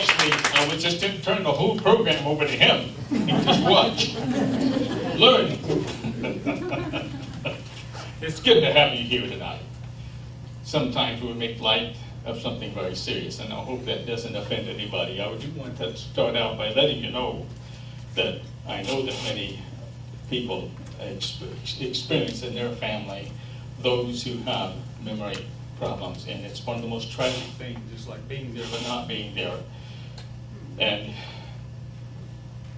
Actually, I would just turn the whole program over to him and just watch, learn. It's good to have you here tonight. Sometimes we make light of something very serious, and I hope that doesn't offend anybody. I do want to start out by letting you know that I know that many people experience in their family those who have memory problems, and it's one of the most tragic things. It's like being there but not being there. And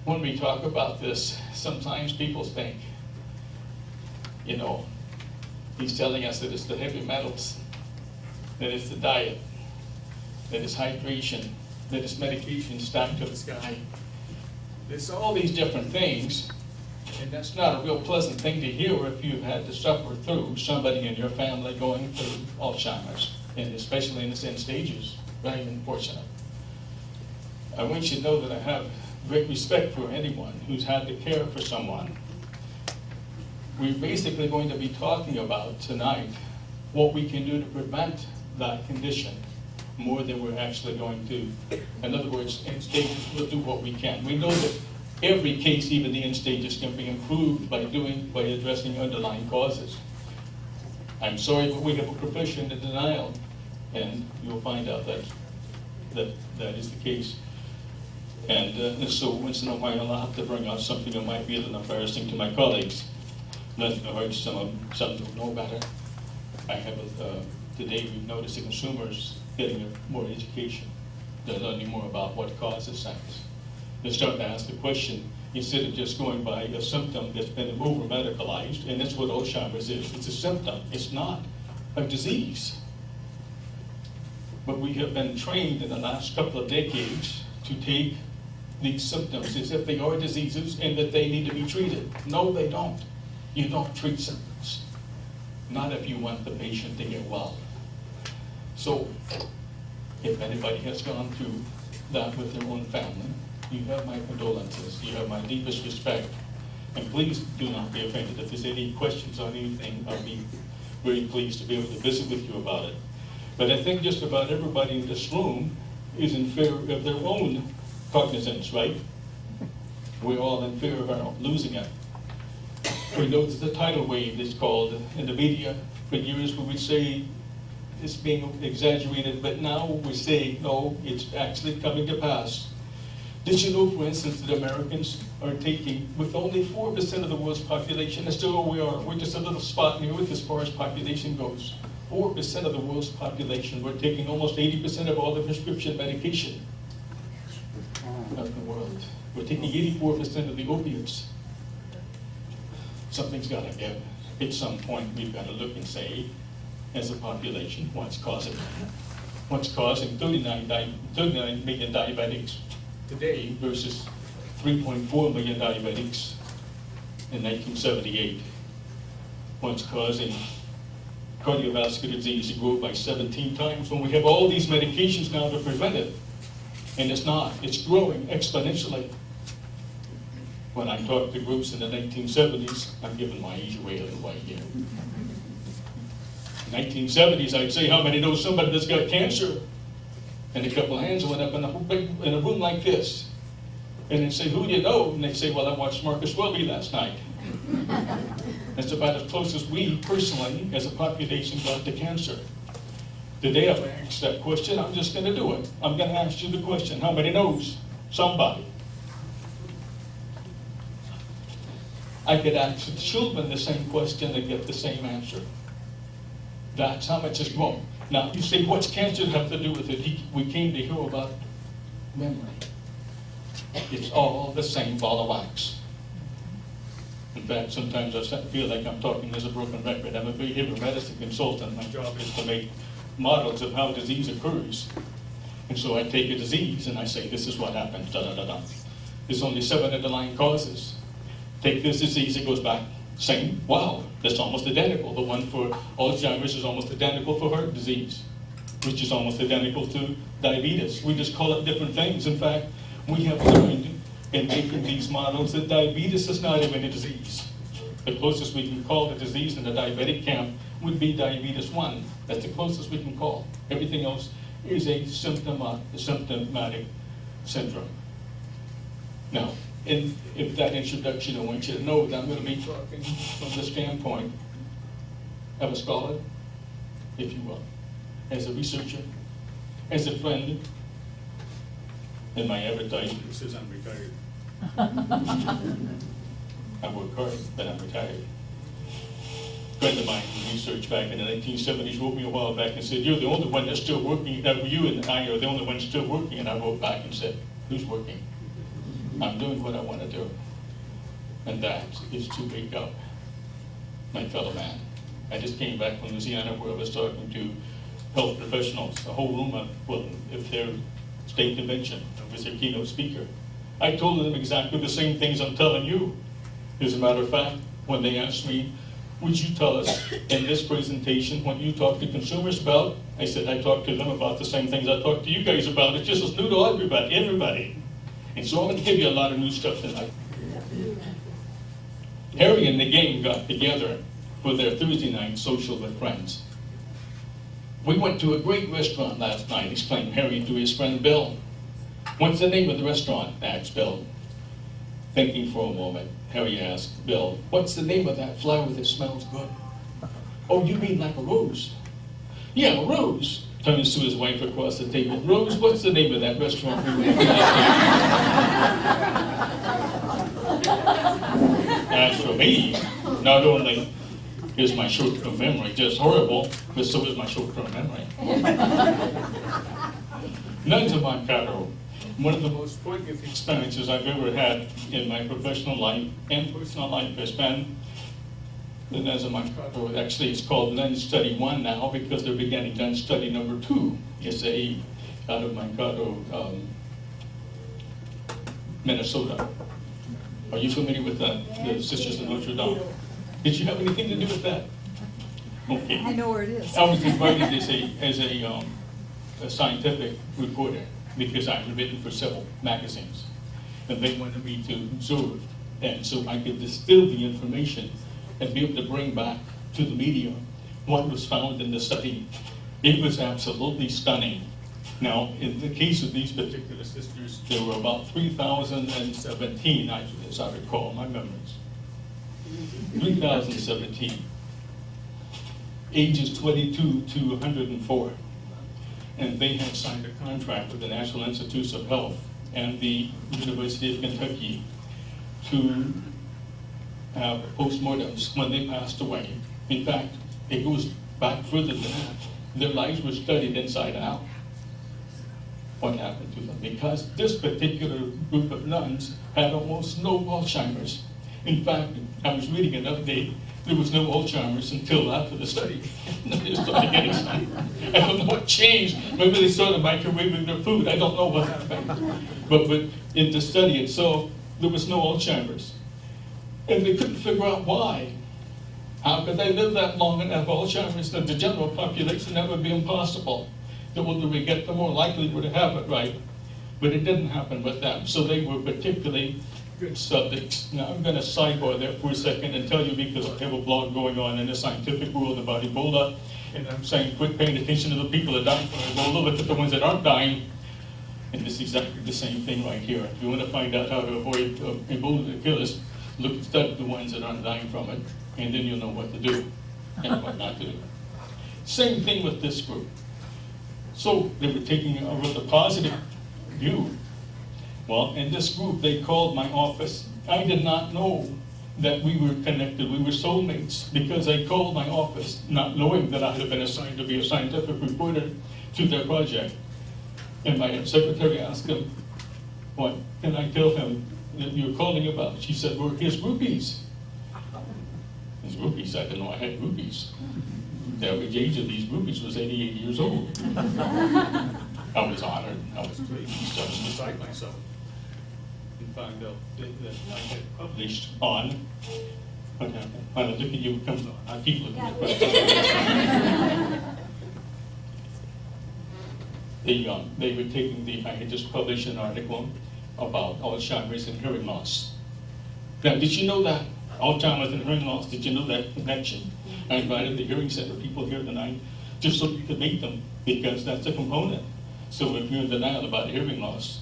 when we talk about this, sometimes people think, you know, he's telling us that it's the heavy metals, that it's the diet, that it's hydration, that it's medication stacked to the sky. It's all these different things, and that's not a real pleasant thing to hear if you've had to suffer through somebody in your family going through Alzheimer's, and especially in its end stages. Very unfortunate. I want you to know that I have great respect for anyone who's had to care for someone. We're basically going to be talking about tonight what we can do to prevent that condition more than we're actually going to. In other words, end stages, we'll do what we can. We know that every case, even the end stages, can be improved by addressing underlying causes. I'm sorry, but we have a profession in denial, and you'll find out that is the case. And so once in a while, I'll have to bring out something that might be a little embarrassing to my colleagues. Nothing to hurt some don't know better. I have today we've noticed the consumers getting more education. They're learning more about what causes things. They're starting to ask the question instead of just going by a symptom that's been over medicalized, and that's what Alzheimer's is. It's a symptom. It's not a disease. But we have been trained in the last couple of decades to take these symptoms as if they are diseases and that they need to be treated. No, they don't. You don't treat symptoms. Not if you want the patient to get well. So, if anybody has gone through that with their own family, you have my condolences. You have my deepest respect. And please do not be offended. If there's any questions on anything, I'll be very pleased to be able to visit with you about it. But I think just about everybody in this room is in fear of their own cognizance, right? We're all in fear of our losing it. We know that the tidal wave is called in the media. For years we would say it's being exaggerated, but now we say, no, it's actually coming to pass. Did you know, for instance, that Americans are taking, with only 4% of the world's population, that's still where we are, we're just a little spot in the earth as far as population goes. 4% of the world's population, we're taking almost 80% of all the prescription medication of the world. We're taking 84% of the opiates. Something's got to give. At some point, we've got to look and say, as a population, what's causing it? What's causing 39 million diabetics today versus 3.4 million diabetics in 1978? What's causing cardiovascular disease to grow by 17 times when we have all these medications now to prevent it? And it's not. It's growing exponentially. When I talk to groups in the 1970s, I'm giving my age away a little while here. 1970s, I'd say, how many know somebody that's got cancer? And a couple of hands went up in a room like this. And they'd say, who do you know? And they'd say, well, I watched Marcus Welby last night. That's about as close as we personally, as a population, got to cancer. Today, if I ask that question, I'm just going to do it. I'm going to ask you the question, how many knows? Somebody. I could ask the children the same question and get the same answer. That's how much it's grown. Now, you say, what's cancer have to do with it? We came to hear about memory. It's all the same ball of wax. In fact, sometimes I feel like I'm talking as a broken record. I'm a behavioral medicine consultant. My job is to make models of how disease occurs. And so I take a disease and I say, this is what happens, da-da-da-da. There's only 7 underlying causes. Take this disease, it goes back, same, wow, that's almost identical. The one for Alzheimer's is almost identical for heart disease, which is almost identical to diabetes. We just call it different things. In fact, we have learned in making these models that diabetes is not even a disease. The closest we can call the disease in the diabetic camp would be diabetes 1. That's the closest we can call. Everything else is a symptomatic syndrome. Now, in that introduction, I want you to know that I'm going to be talking from the standpoint of a scholar, if you will, as a researcher, as a friend. In my advertisement, it says I'm retired. I work hard, but I'm retired. A friend of mine who researched back in the 1970s wrote me a while back and said, "You're the only one that's still working. You and I are the only ones still working." And I wrote back and said, "Who's working? I'm doing what I want to do." And that is to wake up, my fellow man. I just came back from Louisiana where I was talking to health professionals, a whole room of, well, if their state convention, I was their keynote speaker. I told them exactly the same things I'm telling you. As a matter of fact, when they asked me, "Would you tell us in this presentation what you talk to consumers about?" I said, "I talk to them about the same things I talk to you guys about. It's just as new to everybody. And so I'm going to give you a lot of new stuff tonight." Harry and the gang got together for their Thursday night social with friends. "We went to a great restaurant last night," exclaimed Harry to his friend Bill. "What's the name of the restaurant?" asked Bill. Thinking for a moment, Harry asked Bill, "What's the name of that flower that smells good?" "Oh, you mean like a rose?" "Yeah, a rose." Turns to his wife across the table. "Rose, what's the name of that restaurant we went to last night?" As for me, not only is my short-term memory just horrible, but so is my short-term memory. Nuns of Mankato, one of the most poignant experiences I've ever had in my professional life and personal life has been the Nuns of Mankato. Actually, it's called Nun Study 1 now because they're beginning Nun Study number 2. It's out of Mankato, Minnesota. Are you familiar with that? The Sisters of Notre Dame. Did you have anything to do with that? Okay. I know where it is. I was invited as a scientific reporter because I had written for several magazines, and they wanted me to observe, and so I could distill the information and be able to bring back to the media what was found in the study. It was absolutely stunning. Now, in the case of these particular sisters, there were about 3,017, as I recall my memories. 3,017, ages 22 to 104. And they had signed a contract with the National Institutes of Health and the University of Kentucky to have postmortems when they passed away. In fact, it goes back further than that. Their lives were studied inside out. What happened to them? Because this particular group of nuns had almost no Alzheimer's. In fact, I was reading an update. There was no Alzheimer's until after the study. They started getting some. I don't know what changed. Maybe they started microwaving their food. I don't know what happened. But in the study itself, there was no Alzheimer's. And they couldn't figure out why. How could they live that long and have Alzheimer's? The general population, that would be impossible. The older we get, the more likely we're to have it, right? But it didn't happen with them. So they were particularly good subjects. Now I'm going to sidebar there for a second and tell you, because I have a blog going on in the scientific world about Ebola, and I'm saying quit paying attention to the people that die from Ebola, look at the ones that aren't dying. And it's exactly the same thing right here. If you want to find out how to avoid Ebola to kill us, study the ones that aren't dying from it, and then you'll know what to do and what not to do. Same thing with this group. So they were taking a rather positive view. Well, in this group, they called my office. I did not know that we were connected. We were soulmates because they called my office, not knowing that I had been assigned to be a scientific reporter to their project. And my secretary asked him, "What can I tell him that you're calling about?" She said, "We're his groupies." His groupies? I didn't know I had groupies. The average age of these groupies was 88 years old. I was honored. I was pleased. I was beside myself. And found out that I had published on what happened. I look at you, it comes on. I keep looking at questions. They were taking I had just published an article about Alzheimer's and hearing loss. Now, did you know that? Alzheimer's and hearing loss, did you know that connection? I invited the hearing center people here tonight just so you could meet them, because that's a component. So if you're in denial about hearing loss,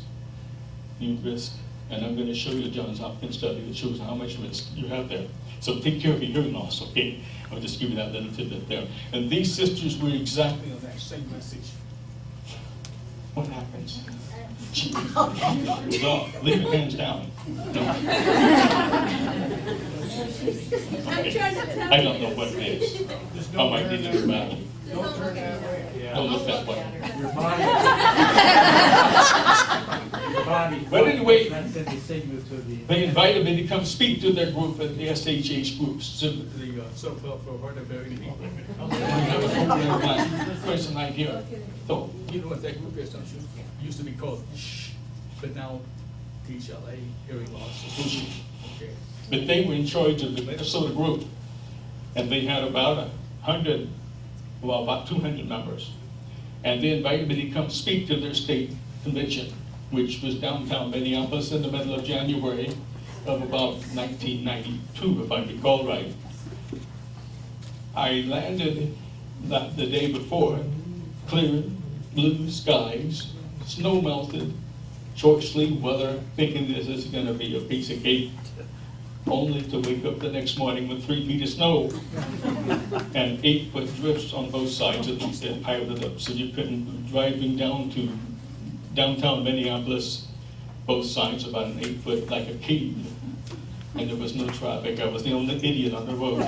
you risk. And I'm going to show you a Johns Hopkins study that shows how much risk you have there. So take care of your hearing loss, okay? I'll just give you that little tidbit there. And these sisters were exactly on that same message. What happens? No, leave your hands down. No. Okay. I don't know what it is. I might need to go back. Don't turn that way. Don't look that way. Your body. Your body. But anyway, That sends a signal to the. they invited me to come speak to their group at the SHH groups, so the self-help for hard of hearing people. I was over there my first night here. So, you know what that group is, don't you? It used to be called SH, but now THLA, Hearing Loss Association. Okay. But they were in charge of the Minnesota group, and they had about 200 members. And they invited me to come speak to their state convention, which was downtown Minneapolis in the middle of January of about 1992, if I recall right. I landed the day before, clear blue skies, snow melted, short sleeve weather, thinking this is gonna be a piece of cake, only to wake up the next morning with 3 feet of snow and 8-foot drifts on both sides, at least they piled it up. So you couldn't, driving down to downtown Minneapolis, both sides about an 8-foot, like a cave. And there was no traffic. I was the only idiot on the road.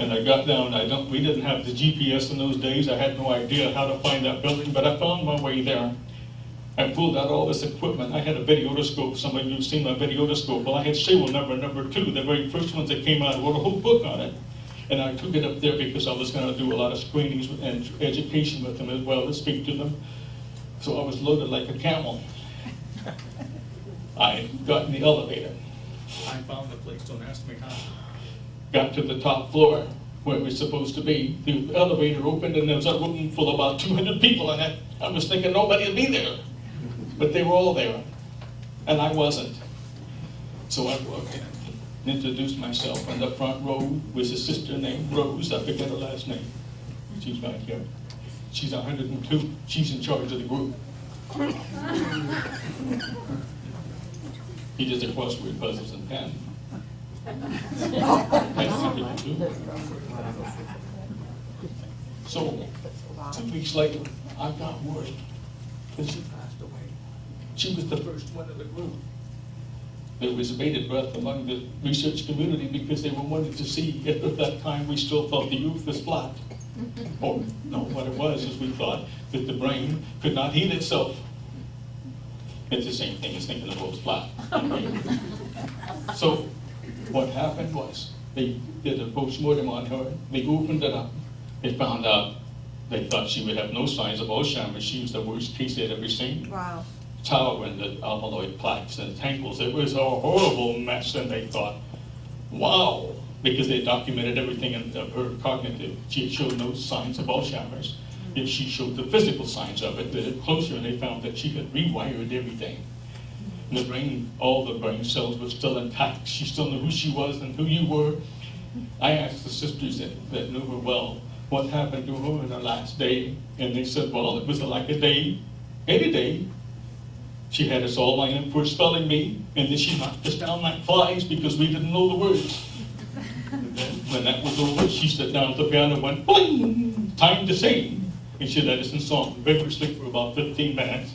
And I got down, we didn't have the GPS in those days. I had no idea how to find that building, but I found my way there. I pulled out all this equipment. I had a videotoscope. Some of you have seen my videotoscope. Well, I had serial number 2, the very first ones that came out. I wrote a whole book on it. And I took it up there because I was going to do a lot of screenings and education with them as well, to speak to them. So I was loaded like a camel. I got in the elevator. I found the place, don't ask me how. Got to the top floor where it was supposed to be. The elevator opened and there was a room full of about 200 people in it. I was thinking nobody would be there. But they were all there, and I wasn't. So I walked in, introduced myself. In the front row was a sister named Rose. I forget her last name. She's back here. She's 102. She's in charge of the group. He does the crossword puzzles and pen. So 2 weeks later, I got word that she passed away. She was the first one of the group. There was bated breath among the research community because they were wanting to see if at that time we still thought the youth was flat. Or, no, what it was is we thought that the brain could not heal itself. It's the same thing as thinking the world's flat. So what happened was they did a postmortem on her. They opened it up. They found out they thought she would have no signs of Alzheimer's. She was the worst case they'd ever seen. Wow. Tau and the amyloid plaques and the tangles. It was a horrible mess, and they thought, wow, because they documented everything in her cognitive. She had showed no signs of Alzheimer's. Yet she showed the physical signs of it. They did closer, and they found that she had rewired everything. And the brain, all the brain cells were still intact. She still knew who she was and who you were. I asked the sisters that knew her well, what happened to her in her last day? And they said, well, it was like a day, any day. She had us all lined up for spelling bee, and then she knocked us down like flies because we didn't know the words. And then when that was over, she sat down at the piano and went, boing, time to sing. And she led us in song vigorously for about 15 minutes.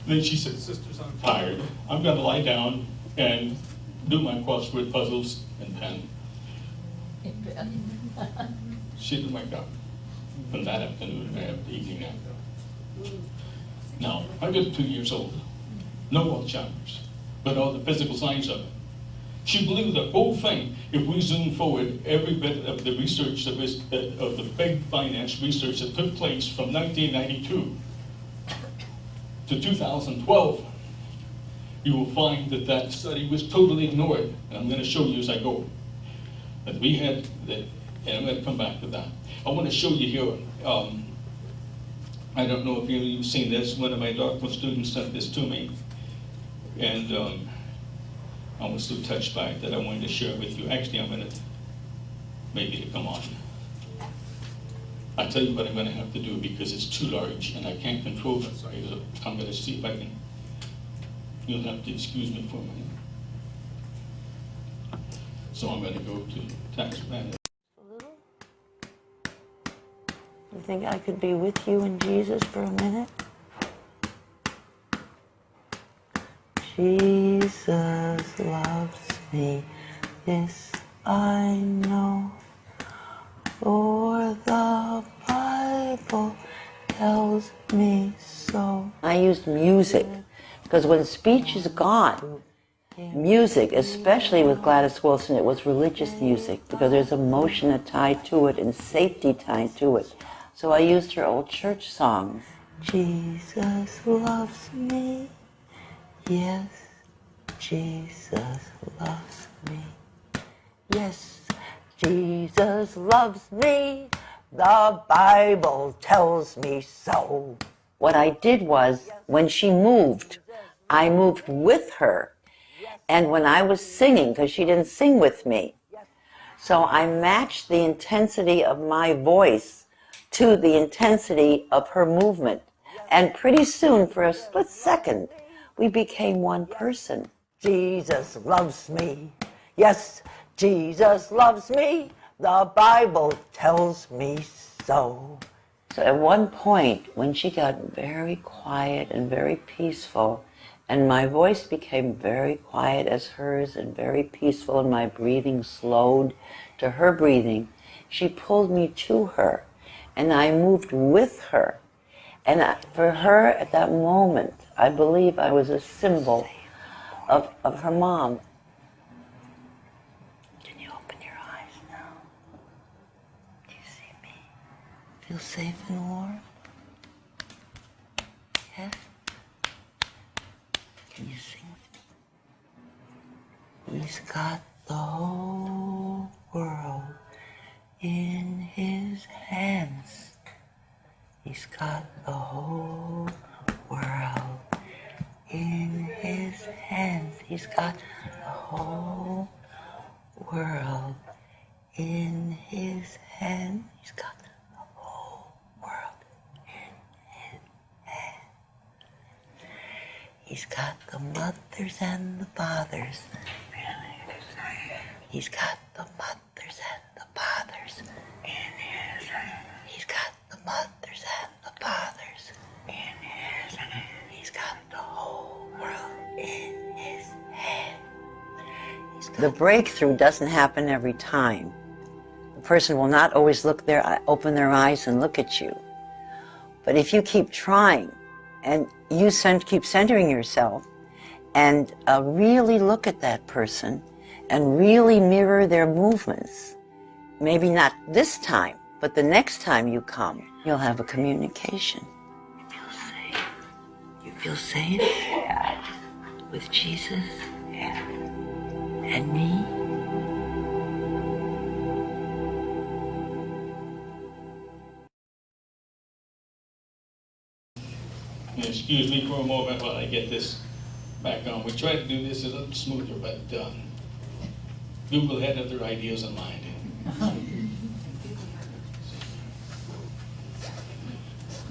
Then she said, sisters, I'm tired. I'm going to lie down and do my crossword puzzles and pen. She didn't wake up from that afternoon, the evening after. Now, 102 years old, no Alzheimer's, but all the physical signs of it. She blew the whole thing. If we zoom forward, every bit of the research that was, of the big finance research that took place from 1992 to 2012, you will find that that study was totally ignored. And I'm going to show you as I go. But we had, and I'm going to come back to that. I want to show you here, I don't know if you've seen this. One of my doctoral students sent this to me. And I was so touched by it that I wanted to share it with you. Actually, I'm going to, maybe to come on. I'll tell you what I'm going to have to do because it's too large and I can't control it. So I'm going to see if I can You'll have to excuse me for a minute. So I'm going to go to tax manager. You think I could be with you and Jesus for a minute? Jesus loves me, this I know, for the Bible tells me so. I used music, because when speech is gone, music, especially with Gladys Wilson, it was religious music, because there's emotion tied to it and safety tied to it. So I used her old church songs. Jesus loves me. Yes, Jesus loves me. Yes, Jesus loves me. The Bible tells me so. What I did was, when she moved, I moved with her. And when I was singing, because she didn't sing with me, so I matched the intensity of my voice to the intensity of her movement. And pretty soon, for a split second, we became one person. Jesus loves me. Yes, Jesus loves me. The Bible tells me so. So at one point, when she got very quiet and very peaceful, and my voice became very quiet as hers and very peaceful, and my breathing slowed to her breathing, she pulled me to her, and I moved with her. And for her, at that moment, I believe I was a symbol of her mom. Can you open your eyes now? Do you see me? Feel safe and warm? Yeah? Can you sing with me? He's got the whole world in his hands. He's got the whole world in his hands. He's got the whole world in his hands. He's got the whole world in his hands. He's got the mothers and the fathers. He's got the mothers and the fathers in his hands. He's got the mothers and the fathers in his hands. He's got the whole world in his hands. The breakthrough doesn't happen every time. The person will not always open their eyes and look at you. But if you keep trying, and you keep centering yourself, and really look at that person, and really mirror their movements, maybe not this time, but the next time you come, you'll have a communication. You feel safe. You feel safe? Yeah. With Jesus? Yeah. And me? Excuse me for a moment while I get this back on. We tried to do this a little smoother, but Google had other ideas in mind.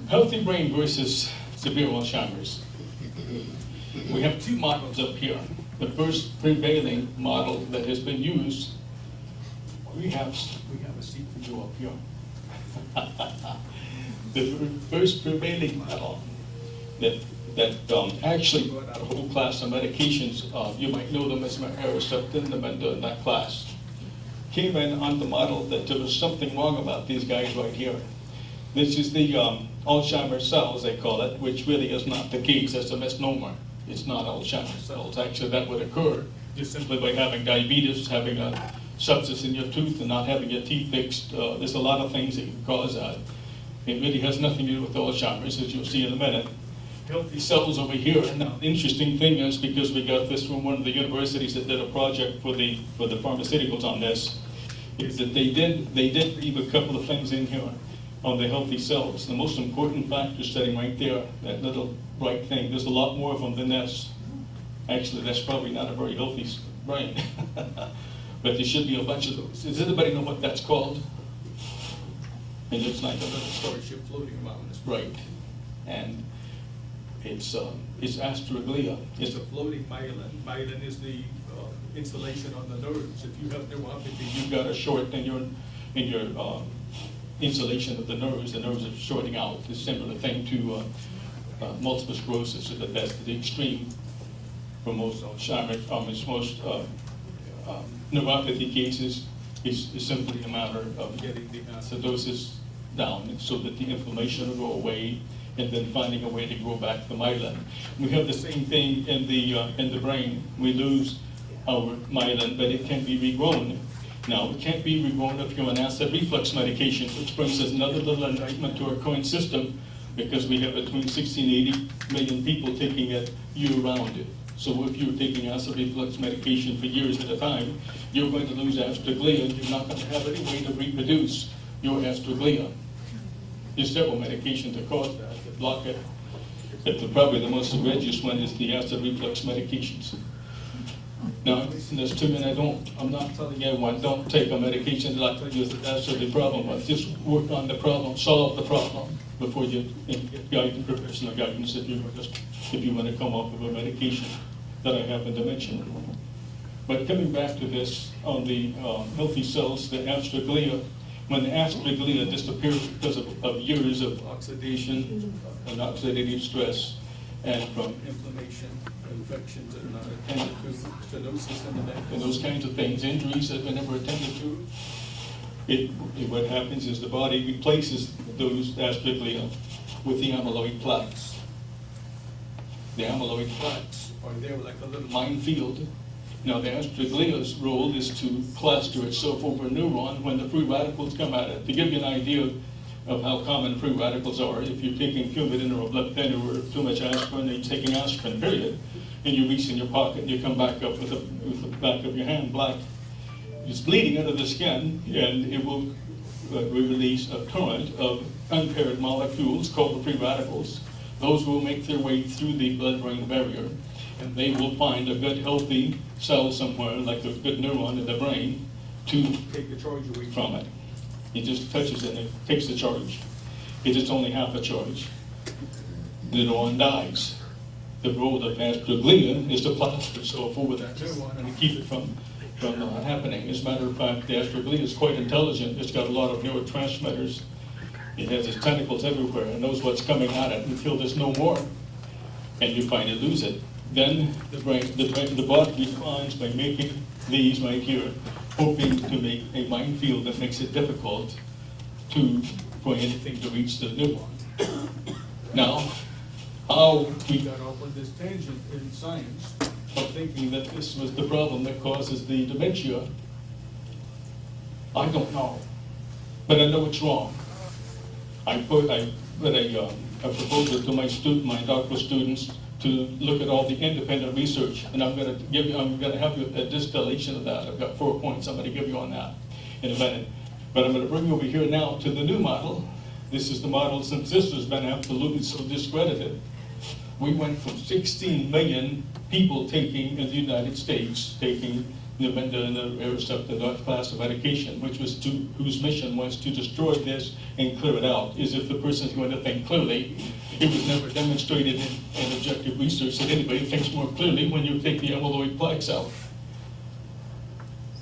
Healthy brain versus severe Alzheimer's. We have two models up here. The first prevailing model that has been used, we have a seat for you up here. The first prevailing model that actually brought out a whole class of medications, you might know them as Herceptin, in that class, came in on the model that there was something wrong about these guys right here. This is the Alzheimer's cells, they call it, which really is not the case. That's a misnomer. It's not Alzheimer's cells. Actually, that would occur just simply by having diabetes, having a substance in your tooth, and not having your teeth fixed. There's a lot of things that can cause that. It really has nothing to do with Alzheimer's, as you'll see in a minute. Healthy cells over here. Now, the interesting thing is, because we got this from one of the universities that did a project for the pharmaceuticals on this, is that they did leave a couple of things in here on the healthy cells. The most important factor sitting right there, that little bright thing. There's a lot more of them than this. Actually, that's probably not a very healthy brain. But there should be a bunch of those. Does anybody know what that's called? It looks like a little starship floating around. It's bright. And It's astroglia. It's a floating myelin. Myelin is the insulation on the nerves. If you have neuropathy, you've got a short in your insulation of the nerves are shorting out. It's a similar thing to multiple sclerosis, so that's the extreme for most Alzheimer's, most neuropathy cases is simply a matter of getting the acidosis down so that the inflammation will go away, and then finding a way to grow back the myelin. We have the same thing in the brain. We lose our myelin, but it can be regrown. Now, it can't be regrown if you're on acid reflux medication, which brings us another little indictment to our current system, because we have between 60 and 80 million people taking it year-round. So if you're taking acid reflux medication for years at a time, you're going to lose astroglia, and you're not going to have any way to reproduce your astroglia. There's several medications that cause that, that block it. But probably the most egregious one is the acid reflux medications. Now, listen to this to me, and I'm not telling everyone, don't take a medication that I tell you is absolutely the problem, but just work on the problem, solve the problem before you get professional guidance if you want to come off of a medication that I happen to mention. But coming back to this, on the healthy cells, the astroglia, when the astroglia disappears because of years of oxidation and oxidative stress, and from inflammation, infections that are not attended to, stenosis in the neck, and those kinds of things, injuries that were never attended to, what happens is the body replaces those astroglia with the amyloid plaques. The amyloid plaques are there like a little minefield. Now, the astroglia's role is to plaster itself over a neuron when the free radicals come at it. To give you an idea of how common free radicals are, if you're taking Coumadin or a blood thinner or too much aspirin, and you're taking aspirin, period, and you reach in your pocket and you come back up with the back of your hand black, it's bleeding out of the skin, and it will release a current of unpaired molecules called the free radicals. Those will make their way through the blood-brain barrier, and they will find a good, healthy cell somewhere, like a good neuron in the brain, to take the charge away from it. It just touches it and it takes the charge. It is only half a charge. The neuron dies. The role of astroglia is to plaster itself over that neuron and to keep it from happening. As a matter of fact, the astroglia is quite intelligent. It's got a lot of neurotransmitters. It has its tentacles everywhere and knows what's coming at it until there's no more, and you finally lose it. Then the body responds by making these right here, hoping to make a minefield that makes it difficult for anything to reach the neuron. Now, how we got off on this tangent in science of thinking that this was the problem that causes the dementia, I don't know, but I know it's wrong. I put a proposal to my doctoral students to look at all the independent research, and I'm going to have you a distillation of that. I've got 4 points I'm going to give you on that in a minute. But I'm going to bring you over here now to the new model. This is the model since this has been absolutely so discredited. We went from 16 million people taking in the United States, taking Namenda and the Aricept class of medication, whose mission was to destroy this and clear it out. Is if the person's going to think clearly. It was never demonstrated in objective research that anybody thinks more clearly when you take the amyloid plaques out.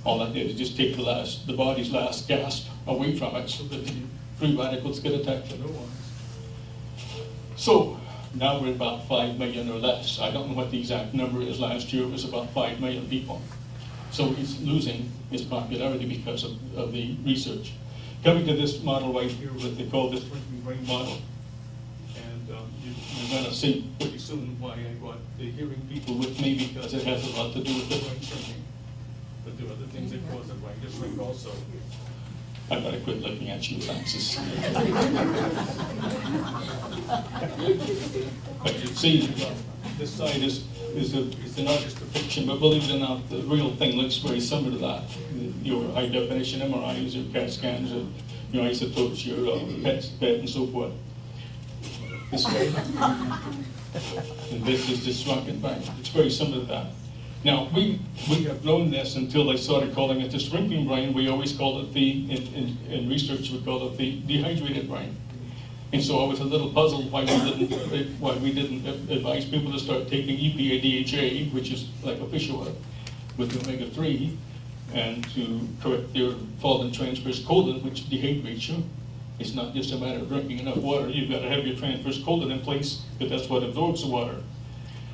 All I did is just take the body's last gasp away from it so that the free radicals could attack the neurons. So now we're about 5 million or less. I don't know what the exact number is. Last year it was about 5 million people. So he's losing his popularity because of the research. Coming to this model right here, what they call this shrinking brain model. And you're going to see pretty soon why I brought the hearing people with me, because it has a lot to do with the brain shrinking. But there are other things that cause the brain to shrink also. I better quit looking at you, Francis. But you see, this side is an artist's depiction, but believe it or not, the real thing looks very similar to that. Your high definition MRIs, your CAT scans, your isotopes, your PET, and so forth. This way. And this is the shrunken brain. It's very similar to that. Now, we have known this until they started calling it the shrinking brain. We always called it in research, we call it the dehydrated brain. And so I was a little puzzled why we didn't advise people to start taking EPA DHA, which is like a fish oil, with omega-3, and to correct their fall in transverse colon, which dehydrates you. It's not just a matter of drinking enough water. You've got to have your transverse colon in place, because that's what absorbs the water.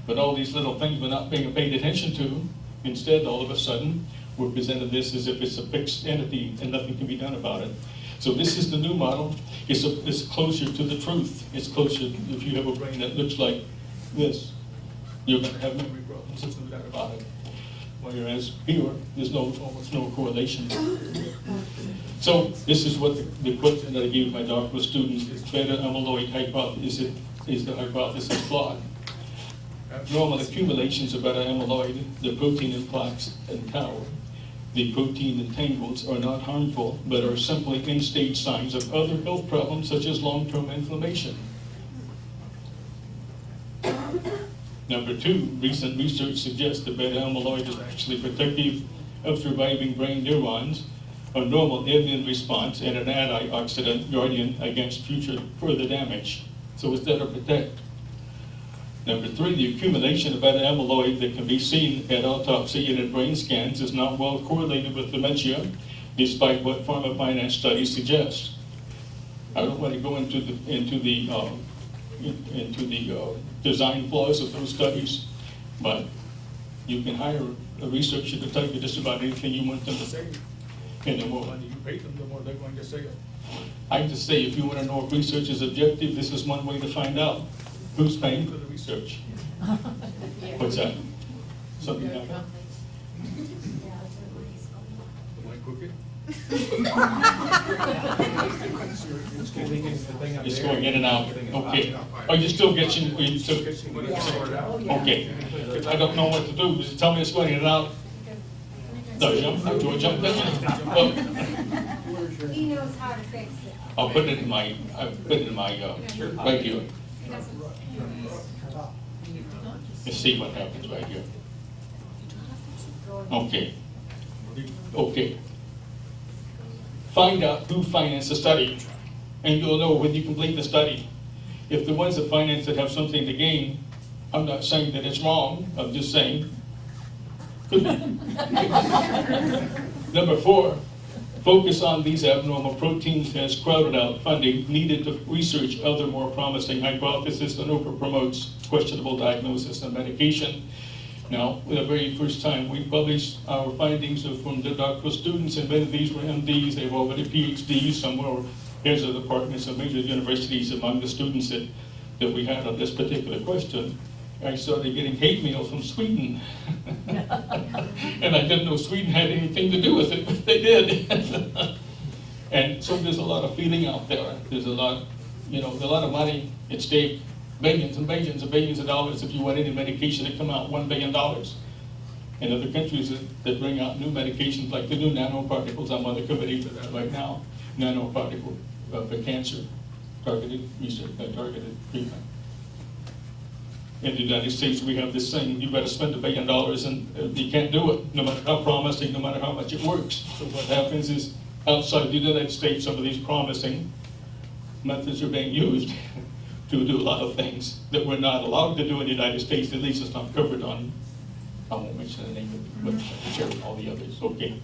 But all these little things were not being paid attention to. Instead, all of a sudden, we're presented this as if it's a fixed entity and nothing can be done about it. So this is the new model. It's closer to the truth. It's closer. If you have a brain that looks like this, you're going to have memory problems. There's no doubt about it. Whereas here, there's almost no correlation. So this is what the question that I gave my doctoral students is: beta-amyloid hypothesis is the hypothesis flawed. Abnormal accumulations of beta-amyloid, the protein in plaques and tau, the protein in tangles, are not harmful, but are simply end-stage signs of other health problems such as long-term inflammation. Number two, recent research suggests that beta-amyloid is actually protective of surviving brain neurons, a normal immune response, and an antioxidant guardian against future further damage. So it's there to protect. Number three, the accumulation of beta-amyloid that can be seen at autopsy and in brain scans is not well correlated with dementia, despite what pharma finance studies suggest. I don't want to go into the design flaws of those studies, but you can hire a researcher to tell you just about anything you want them to say. And the more money you pay them, the more they're going to say it. I just say, if you want to know if research is objective, this is one way to find out. Who's paying for the research? What's that? Something like that? Am I crooked? It's going in and out. Okay. Are you still getting? Okay. I don't know what to do. Just tell me it's going in and out. No, do I jump in? Well, He knows how to fix it. I'll put it in my right here. Let's see what happens right here. Okay. Okay. Find out who financed the study, and you'll know when you complete the study. If the ones that finance it have something to gain, I'm not saying that it's wrong, I'm just saying, could be. Number four, focus on these abnormal proteins has crowded out funding needed to research other more promising hypotheses and over-promotes questionable diagnosis and medication. Now, the very first time we published our findings from the doctoral students, and many of these were MDs, they've already PhDs, some were heads of departments of major universities among the students that we had on this particular question. I started getting hate mail from Sweden. And I didn't know Sweden had anything to do with it, but they did. And so there's a lot of feeling out there. There's a lot, a lot of money at stake, billions and billions and billions of dollars if you want any medication to come out, $1 billion. In other countries that bring out new medications like the new nanoparticles, I'm on the committee for that right now, nanoparticle for cancer, targeted research, targeted treatment. In the United States, we have this thing, you better spend $1 billion and you can't do it, no matter how promising, no matter how much it works. So what happens is, outside the United States, some of these promising methods are being used to do a lot of things that we're not allowed to do in the United States, at least it's not covered on, I won't mention the name of it, but all the others, okay.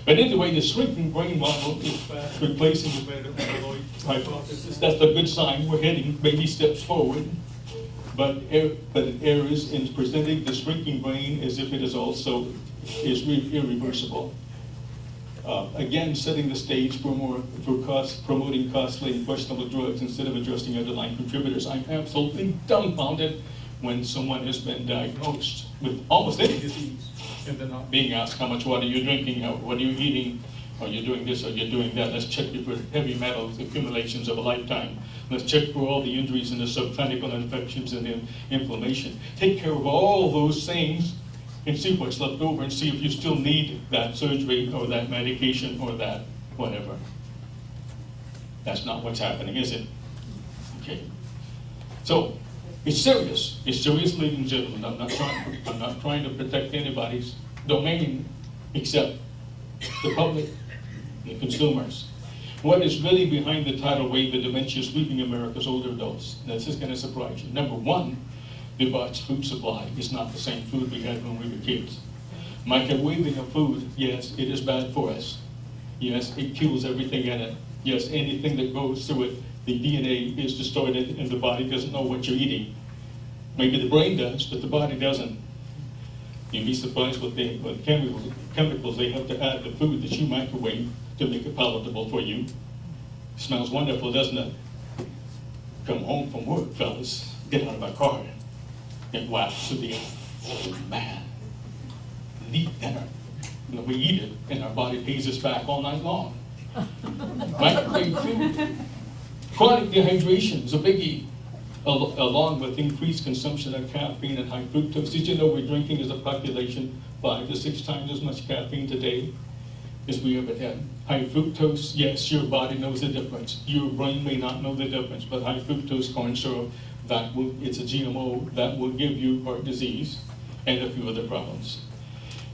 But anyway, the shrinking brain model is replacing the beta-amyloid hypothesis. That's a good sign, we're heading baby steps forward. But it errs in presenting the shrinking brain as if it is also irreversible. Again, setting the stage for promoting costly and questionable drugs instead of addressing underlying contributors. I'm absolutely dumbfounded when someone has been diagnosed with almost any disease and they're not being asked how much water you're drinking, what are you eating, are you doing this, are you doing that. Let's check you for heavy metals accumulations of a lifetime. Let's check for all the injuries and the subclinical infections and the inflammation. Take care of all those things and see what's left over and see if you still need that surgery or that medication or that whatever. That's not what's happening, is it? Okay. So it's serious. It's serious, ladies and gentlemen. I'm not trying to protect anybody's domain except the public, the consumers. What is really behind the tidal wave of dementia sweeping America's older adults? This is going to surprise you. Number one, the boxed food supply is not the same food we had when we were kids. Microwaving of food, yes, it is bad for us. Yes, it kills everything in it. Yes, anything that goes through it, the DNA is distorted and the body doesn't know what you're eating. Maybe the brain does, but the body doesn't. You'd be surprised what chemicals they have to add to food that you microwave to make it palatable for you. Smells wonderful, doesn't it? Come home from work, fellas, get out of my car and watch the oh man, neat dinner. And we eat it, and our body pays us back all night long. Microwave food. Chronic dehydration is a biggie, along with increased consumption of caffeine and high fructose. Did you know we're drinking as a population 5 to 6 times as much caffeine today as we ever had? High fructose, yes, your body knows the difference. Your brain may not know the difference, but high fructose corn syrup, it's a GMO, that will give you heart disease and a few other problems,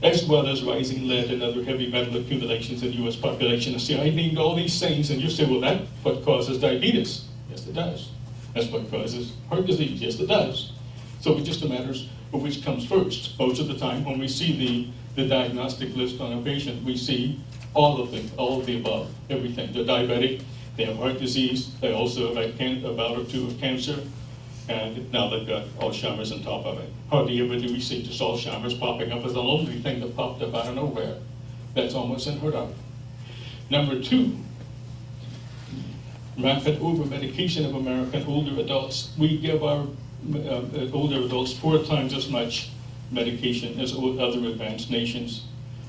as well as rising lead and other heavy metal accumulations in the U.S. population. And see, I named all these things, and you say, well, that's what causes diabetes. Yes, it does. That's what causes heart disease. Yes, it does. So it's just a matter of which comes first. Most of the time, when we see the diagnostic list on a patient, we see all of the above, everything. They're diabetic, they have heart disease, they also have a bout or two of cancer, and now they've got Alzheimer's on top of it. Hardly ever do we see just Alzheimer's popping up as the only thing that popped up out of nowhere. That's almost unheard of. Number 2, rapid over-medication of American older adults. We give our older adults 4 times as much medication as other advanced nations.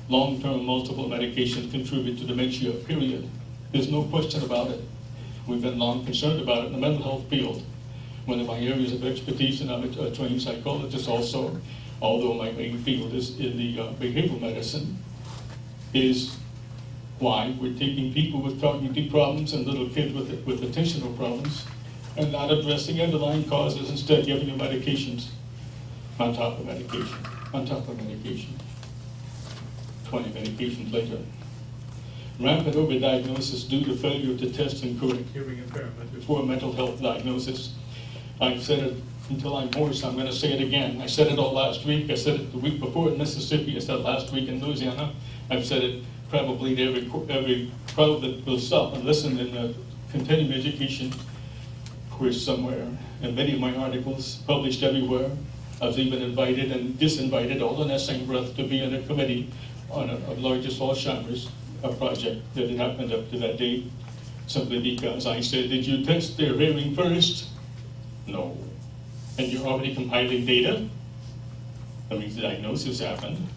Long-term multiple medications contribute to dementia, period. There's no question about it. We've been long concerned about it in the mental health field. One of my areas of expertise, and I'm a trained psychologist also, although my main field is in the behavioral medicine, is why we're taking people with cognitive problems and little kids with attentional problems and not addressing underlying causes, instead giving them medications on top of medication, on top of medication. 20 medications later. Rampant overdiagnosis due to failure to test and correct hearing impairment before mental health diagnosis. I've said it until I'm hoarse, I'm going to say it again. I said it all last week. I said it the week before in Mississippi. I said it last week in Louisiana. I've said it probably to every crowd that will stop and listen in the continuing education quiz somewhere. And many of my articles published everywhere. I was even invited and disinvited all in that same breath to be in a committee on a largest Alzheimer's project that had happened up to that date, simply because I said, did you test their hearing first? No. And you're already compiling data? That means the diagnosis happened.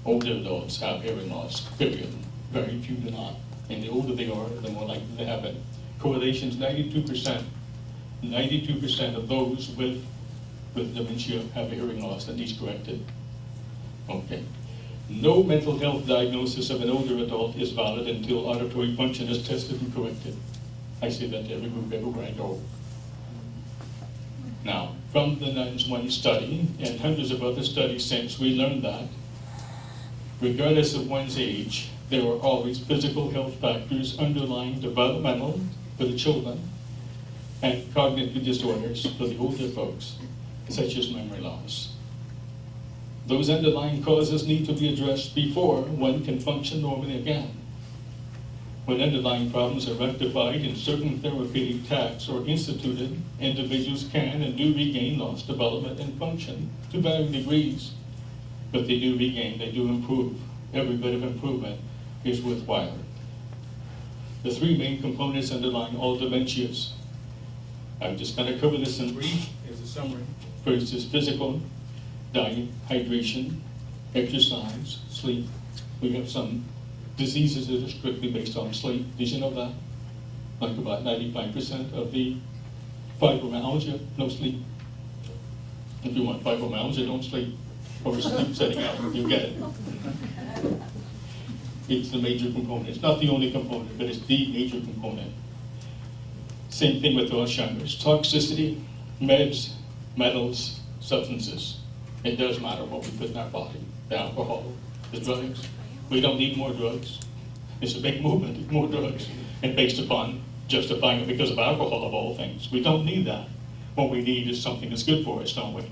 Older adults have hearing loss, period. Very few do not. And the older they are, the more likely they have it. Correlation's 92%. 92% of those with dementia have a hearing loss that needs corrected. Okay. No mental health diagnosis of an older adult is valid until auditory function is tested and corrected. I say that to every group everywhere I go. Now, from the NINDS 1 study and hundreds of other studies since, we learned that regardless of one's age, there are always physical health factors underlying developmental for the children and cognitive disorders for the older folks, such as memory loss. Those underlying causes need to be addressed before one can function normally again. When underlying problems are rectified and certain therapeutic tasks are instituted, individuals can and do regain lost development and function to varying degrees. But they do regain, they do improve. Every bit of improvement is worthwhile. The 3 main components underlying all dementias. I'm just going to cover this in brief as a summary. First is physical, diet, hydration, exercise, sleep. We have some diseases that are strictly based on sleep. Did you know that? Like about 95% of the fibromyalgia, no sleep. If you want fibromyalgia, don't sleep. Or sleep setting out, you get it. It's the major component. It's not the only component, but it's the major component. Same thing with Alzheimer's. Toxicity, meds, metals, substances. It does matter what we put in our body. The alcohol, the drugs. We don't need more drugs. It's a big movement, more drugs, and based upon justifying it because of alcohol of all things. We don't need that. What we need is something that's good for us, don't we?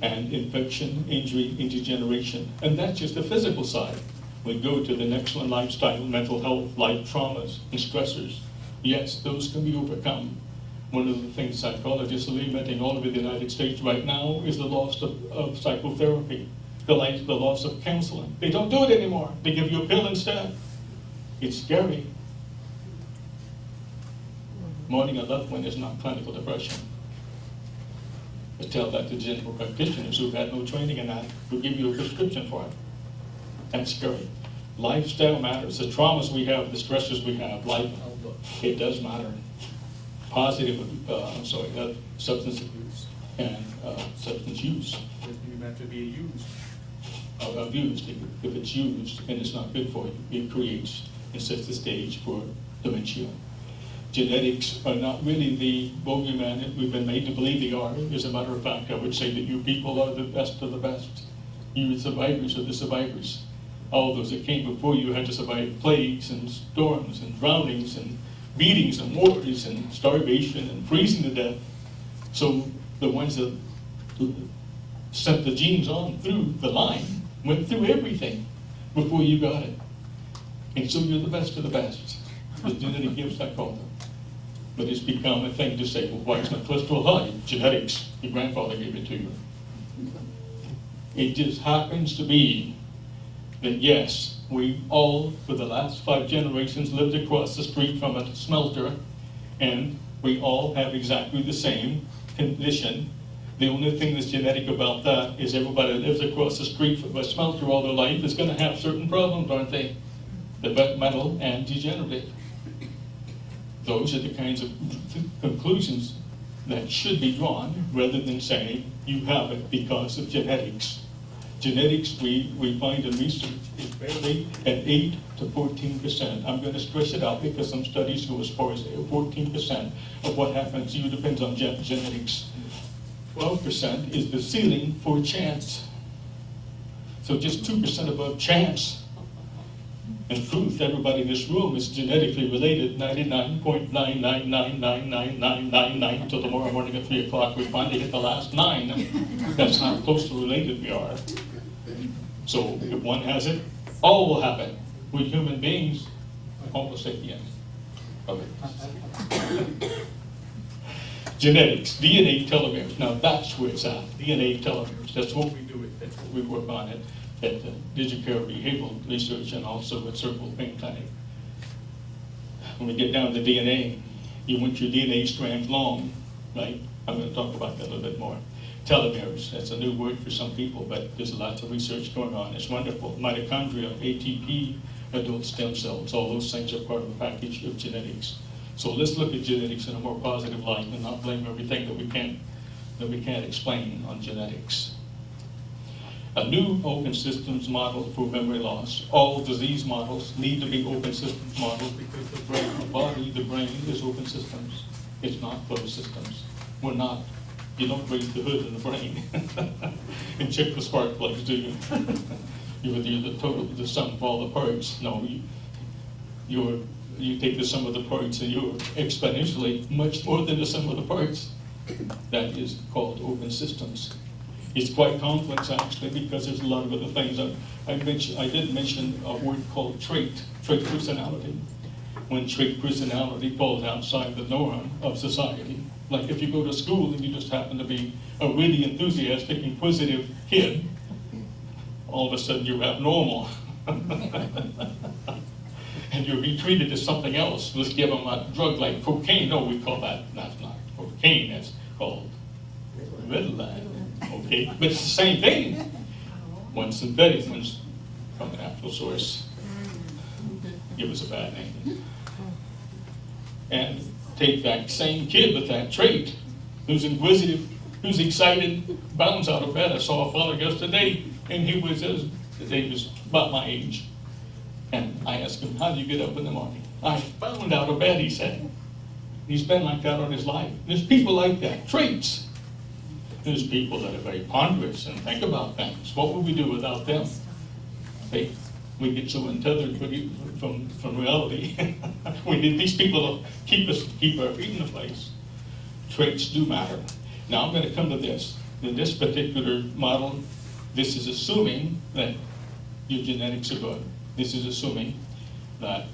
And infection, injury, and degeneration. And that's just the physical side. We go to the next one, lifestyle, mental health, life traumas, and stressors. Yes, those can be overcome. One of the things psychologists are lamenting all over the United States right now is the loss of psychotherapy, the loss of counseling. They don't do it anymore. They give you a pill instead. It's scary. Mourning a loved one is not clinical depression. I tell that to general practitioners who've had no training in that, who give you a prescription for it. That's scary. Lifestyle matters. The traumas we have, the stresses we have, life, it does matter. Positive, substance abuse and substance use. It's meant to be used. Abused. If it's used and it's not good for you, it creates and sets the stage for dementia. Genetics are not really the bogeyman that we've been made to believe they are. As a matter of fact, I would say that you people are the best of the best. You survivors are the survivors. All those that came before you had to survive plagues and storms and drownings and beatings and wars and starvation and freezing to death. So the ones that sent the genes on through the line went through everything before you got it. And so you're the best of the best. The genetic gifts, I call them. But it's become a thing to say, well, why is my cholesterol high? Genetics. Your grandfather gave it to you. It just happens to be that, yes, we all, for the last 5 generations, lived across the street from a smelter, and we all have exactly the same condition. The only thing that's genetic about that is everybody that lives across the street from a smelter all their life is going to have certain problems, aren't they? Developmental and degenerative. Those are the kinds of conclusions that should be drawn rather than saying you have it because of genetics. Genetics, we find in research, is barely at 8 to 14%. I'm going to stress it out because some studies go as far as 14% of what happens to you depends on genetics. 12% is the ceiling for chance. So just 2% above chance. In truth, everybody in this room is genetically related 99.9999999 until tomorrow morning at 3 o'clock we finally hit the last 9. That's how close to related we are. So if one has it, all will have it. We're human beings, Homo sapiens. Okay. Genetics, DNA telomeres. Now that's where it's at. DNA telomeres. That's what we do. That's what we work on it at the Digicare Behavioral Research and also at Circle Pain Clinic. When we get down to DNA, you want your DNA strands long, right? I'm going to talk about that a little bit more. Telomeres, that's a new word for some people, but there's lots of research going on. It's wonderful. Mitochondria, ATP, adult stem cells, all those things are part of the package of genetics. So let's look at genetics in a more positive light and not blame everything that we can't explain on genetics. A new open systems model for memory loss. All disease models need to be open systems models because the brain, the body, the brain is open systems. It's not closed systems. We're not. You don't raise the hood in the brain and check the spark plugs, do you? You're the total, the sum of all the parts. No, you take the sum of the parts and you're exponentially much more than the sum of the parts. That is called open systems. It's quite complex actually because there's a lot of other things. I did mention a word called trait personality. When trait personality falls outside the norm of society. Like if you go to school and you just happen to be a really enthusiastic, inquisitive kid, all of a sudden you're abnormal. And you'll be treated as something else. Let's give them a drug like cocaine. No, we call that's not cocaine, that's called Ritalin. Okay, but it's the same thing. One's synthetic, one's from a natural source. Give us a bad name. And take that same kid with that trait, who's inquisitive, who's excited, bounds out of bed. I saw a fellow yesterday, and he was about my age. And I asked him, how do you get up in the morning? I bound out of bed, he said. He's been like that all his life. There's people like that, traits. There's people that are very ponderous and think about things. What would we do without them? Faith. We get so untethered from reality. We need these people to keep our feet in the place. Traits do matter. Now I'm going to come to this. In this particular model, this is assuming that your genetics are good. This is assuming that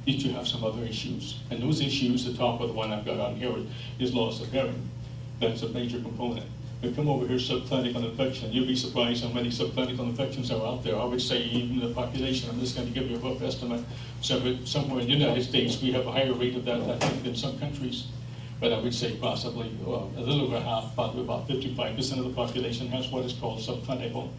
you have some other issues. And those issues, the top of the one I've got on here is loss of hearing. That's a major component. We come over here, subclinical infection. You'll be surprised how many subclinical infections are out there. I would say even the population, I'm just going to give you a rough estimate, somewhere in the United States, we have a higher rate of that, I think, than some countries. But I would say possibly a little over half, probably about 55% of the population has what is called subclinical.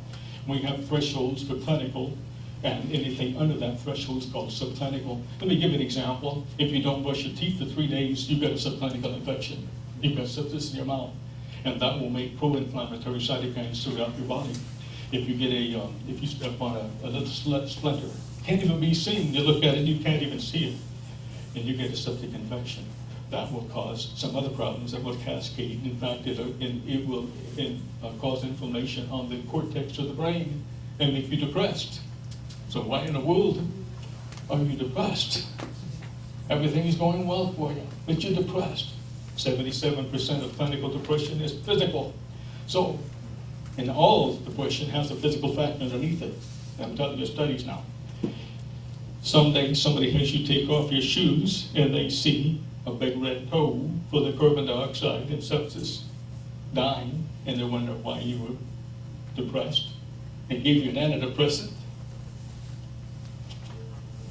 We have thresholds for clinical, and anything under that threshold is called subclinical. Let me give you an example. If you don't brush your teeth for 3 days, you've got a subclinical infection. You've got sepsis in your mouth, and that will make pro-inflammatory cytokines throughout your body. If you get if you step on a little splinter, can't even be seen. You look at it, you can't even see it, and you get a septic infection. That will cause some other problems that will cascade. In fact, it will cause inflammation on the cortex of the brain and make you depressed. So why in the world are you depressed? Everything is going well for you, but you're depressed. 77% of clinical depression is physical. So, and all depression has a physical factor underneath it. I'm telling you studies now. Someday somebody has you take off your shoes and they see a big red toe full of carbon dioxide and sepsis, dying, and they wonder why you were depressed. They gave you an antidepressant.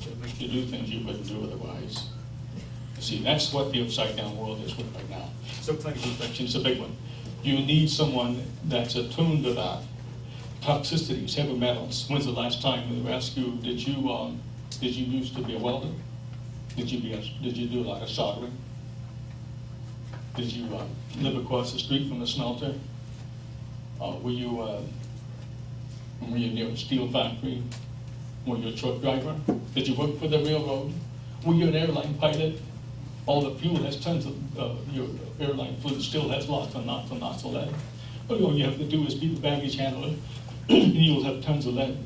It makes you do things you wouldn't do otherwise. See, that's what the upside down world is with right now. So clinical infection is a big one. You need someone that's attuned to that. Toxicities, heavy metals. When's the last time we asked you, did you used to be a welder? Did you do a lot of soldering? Did you live across the street from the smelter? Were you near a steel factory? Were you a truck driver? Did you work for the railroad? Were you an airline pilot? All the fuel has tons of, your airline fleet still has lots and lots and lots of lead. But all you have to do is be the baggage handler, and you'll have tons of lead.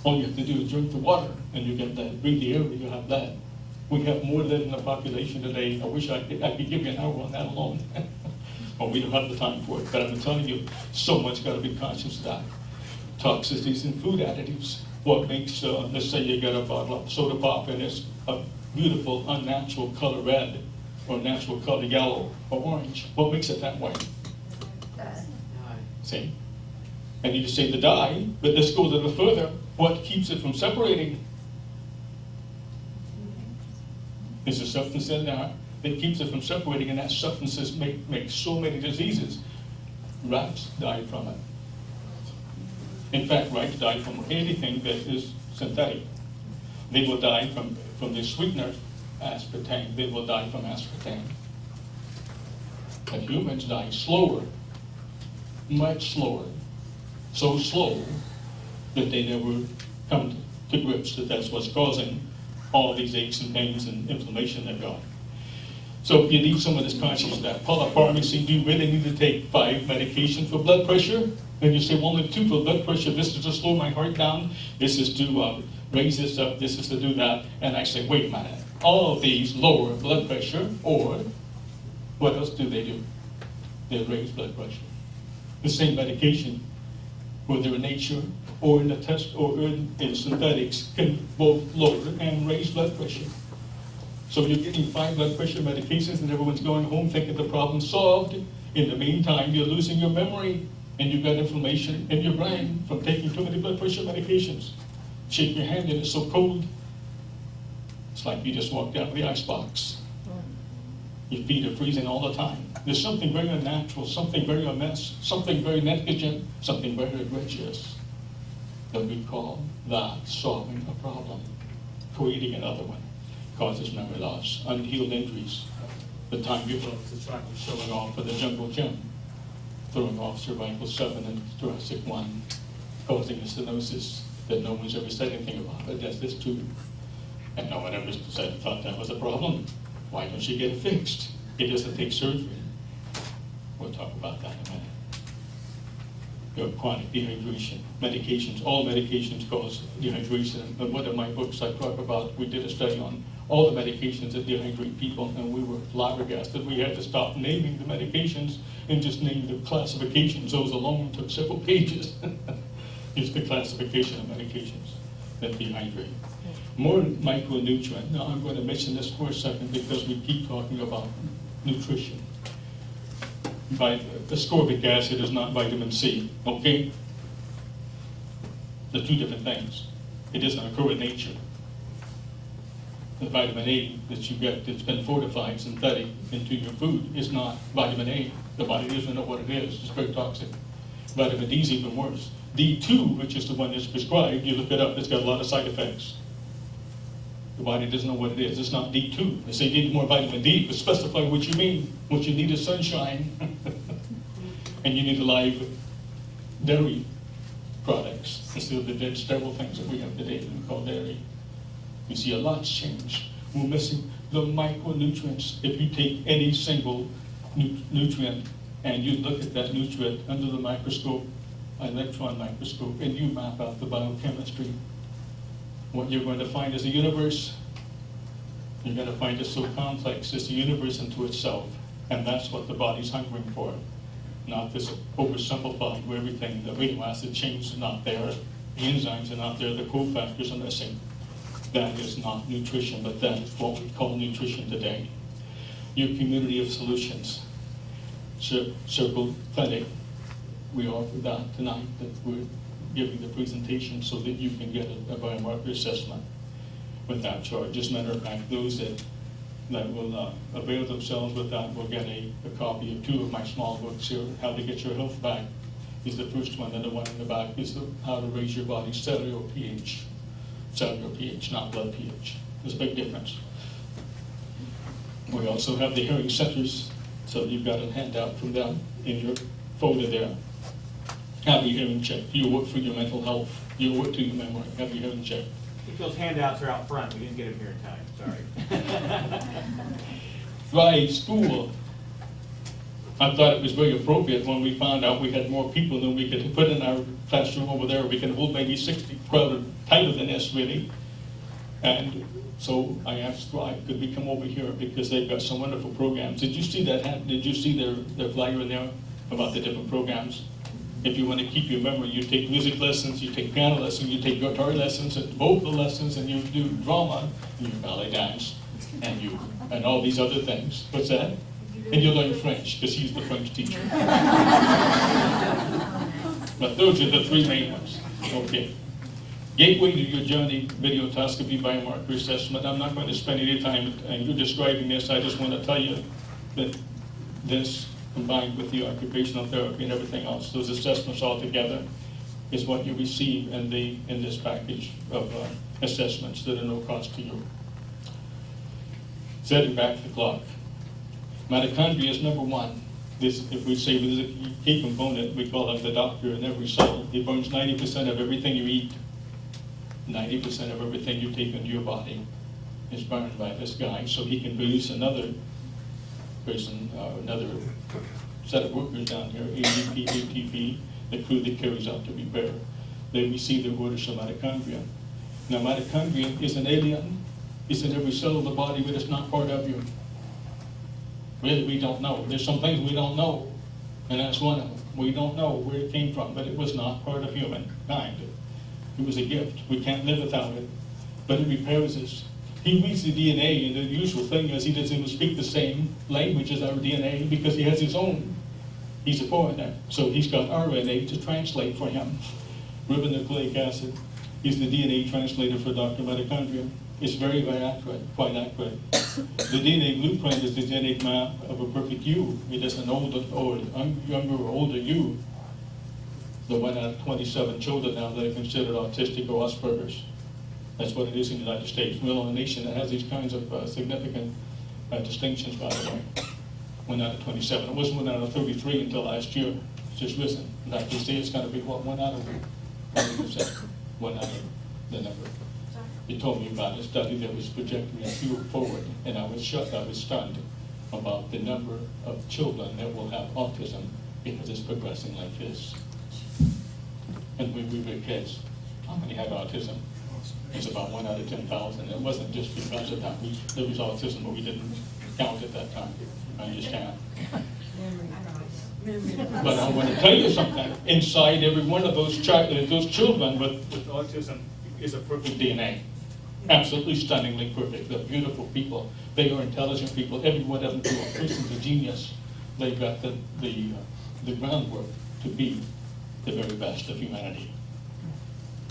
All you have to do is drink the water, and you get lead. Breathe the air, and you have lead. We have more lead in the population today. I wish I could give you an hour on that alone. Well, we don't have the time for it, but I've been telling you, someone's got to be conscious of that. Toxicities in food additives. What makes, let's say you got a bottle of soda pop, and it's a beautiful, unnatural color red, or natural color yellow, or orange. What makes it that way? See? And you just say the dye, but let's go a little further. What keeps it from separating? There's a substance in there that keeps it from separating, and that substances make so many diseases. Rats die from it. In fact, rats die from anything that is synthetic. They will die from the sweetener, aspartame. They will die from aspartame. But humans die slower, much slower. So slow that they never come to grips that that's what's causing all these aches and pains and inflammation they've got. So if you need someone that's conscious of that, polypharmacy, do you really need to take 5 medications for blood pressure? And you say, well, only 2 for blood pressure. This is to slow my heart down. This is to raise this up. This is to do that. And I say, wait a minute. All of these lower blood pressure, or what else do? They raise blood pressure. The same medication, whether in nature or in the test or in synthetics, can both lower and raise blood pressure. So you're getting 5 blood pressure medications and everyone's going home thinking the problem's solved. In the meantime, you're losing your memory and you've got inflammation in your brain from taking too many blood pressure medications. Shake your hand and it's so cold. It's like you just walked out of the icebox. Your feet are freezing all the time. There's something very unnatural, something very amiss, something very negligent, something very egregious that we call that solving a problem, creating another one. Causes memory loss, unhealed injuries. The time you broke the track was showing off for the jungle gym, throwing off cervical 7 and thoracic 1, causing a stenosis that no one's ever said anything about. But that's this too. And no one ever thought that was a problem. Why don't you get it fixed? It doesn't take surgery. We'll talk about that in a minute. chronic dehydration. Medications, all medications cause dehydration. In one of my books I talk about, we did a study on all the medications that dehydrate people, and we were flabbergasted. We had to stop naming the medications and just name the classifications. Those alone took several pages. Just the classification of medications that dehydrate. More micronutrient. Now I'm going to mention this for a second because we keep talking about nutrition. Ascorbic acid is not vitamin C, okay? They're two different things. It doesn't occur in nature. The vitamin A that you get that's been fortified synthetic into your food is not vitamin A. The body doesn't know what it is. It's very toxic. Vitamin D is even worse. D2, which is the one that's prescribed, you look it up, it's got a lot of side effects. The body doesn't know what it is. It's not D2. They say you need more vitamin D, but specify what you mean. What you need is sunshine. And you need live dairy products instead of the dead sterile things that we have today that we call dairy. You see a lot's changed. We're missing the micronutrients. If you take any single nutrient and you look at that nutrient under the microscope, electron microscope, and you map out the biochemistry, what you're going to find is a universe. You're going to find it so complex. It's a universe into itself. And that's what the body's hungering for. Not this oversimplified where everything, the amino acid chains are not there, the enzymes are not there, the cofactors are missing. That is not nutrition, but that is what we call nutrition today. Your community of solutions. Circle Clinic, we offer that tonight, that we're giving the presentation so that you can get a biomarker assessment without charge. As a matter of fact, those that will avail themselves with that will get a copy of 2 of my small books here. How to Get Your Health Back is the first one, and the one in the back is How to Raise Your Body's Cellular pH. Cellular pH, not blood pH. There's a big difference. We also have the hearing centers, so you've got a handout from them in your folder there. Have your hearing checked. You work for your mental health. You work to your memory. Have your hearing checked. Those handouts are out front. We didn't get them here in time. Sorry. Right, school. I thought it was very appropriate when we found out we had more people than we could put in our classroom over there. We can hold maybe 60, crowded tighter than this, really. And so I asked Scribe, could we come over here because they've got some wonderful programs. Did you see that? Did you see their flyer in there about the different programs? If you want to keep your memory, you take music lessons, you take piano lessons, you take guitar lessons, and vocal lessons, and you do drama, and you ballet dance, and all these other things. What's that? And you learn French, because he's the French teacher. But those are the 3 main ones. Okay. Gateway to Your Journey, Videotoscopy Biomarker Assessment. I'm not going to spend any time and you're describing this. I just want to tell you that this, combined with the occupational therapy and everything else, those assessments all together, is what you receive in this package of assessments that are no cost to you. Setting back the clock. Mitochondria is number 1. This, if we say this is a key component, we call him the doctor in every cell. He burns 90% of everything you eat. 90% of everything you take into your body is burned by this guy, so he can produce another person, another set of workers down here, ADP, ATP, the crew that carries out the repair. They receive their orders from mitochondria. Now, mitochondria is an alien. It's in every cell of the body, but it's not part of you. Really, we don't know. There's some things we don't know, and that's one of them. We don't know where it came from, but it was not part of humankind. It was a gift. We can't live without it, but it repairs us. He reads the DNA, and the usual thing is he doesn't even speak the same language as our DNA because he has his own. He's a foreigner, so he's got RNA to translate for him. Ribonucleic acid. He's the DNA translator for Dr. Mitochondria. It's very, very accurate, quite accurate. The DNA blueprint is the genetic map of a perfect you. It is an older or younger or older you. The 1 out of 27 children now that are considered autistic or Asperger's. That's what it is in the United States. We're the only nation that has these kinds of significant distinctions, by the way. 1 out of 27. It wasn't 1 out of 33 until last year. It's just risen. In fact, they say it's going to be, what, 1 out of 100%. 1 out of the number. He told me about a study that was projecting a few forward, and I was shocked, I was stunned about the number of children that will have autism because it's progressing like this. And when we were kids, how many had autism? It's about 1 out of 10,000. It wasn't just because of that. There was autism, but we didn't count at that time. I understand. But I want to tell you something. Inside every one of those children with autism is a perfect DNA. Absolutely stunningly perfect. They're beautiful people. They are intelligent people. Every one of them to a person's a genius. They've got the groundwork to be the very best of humanity.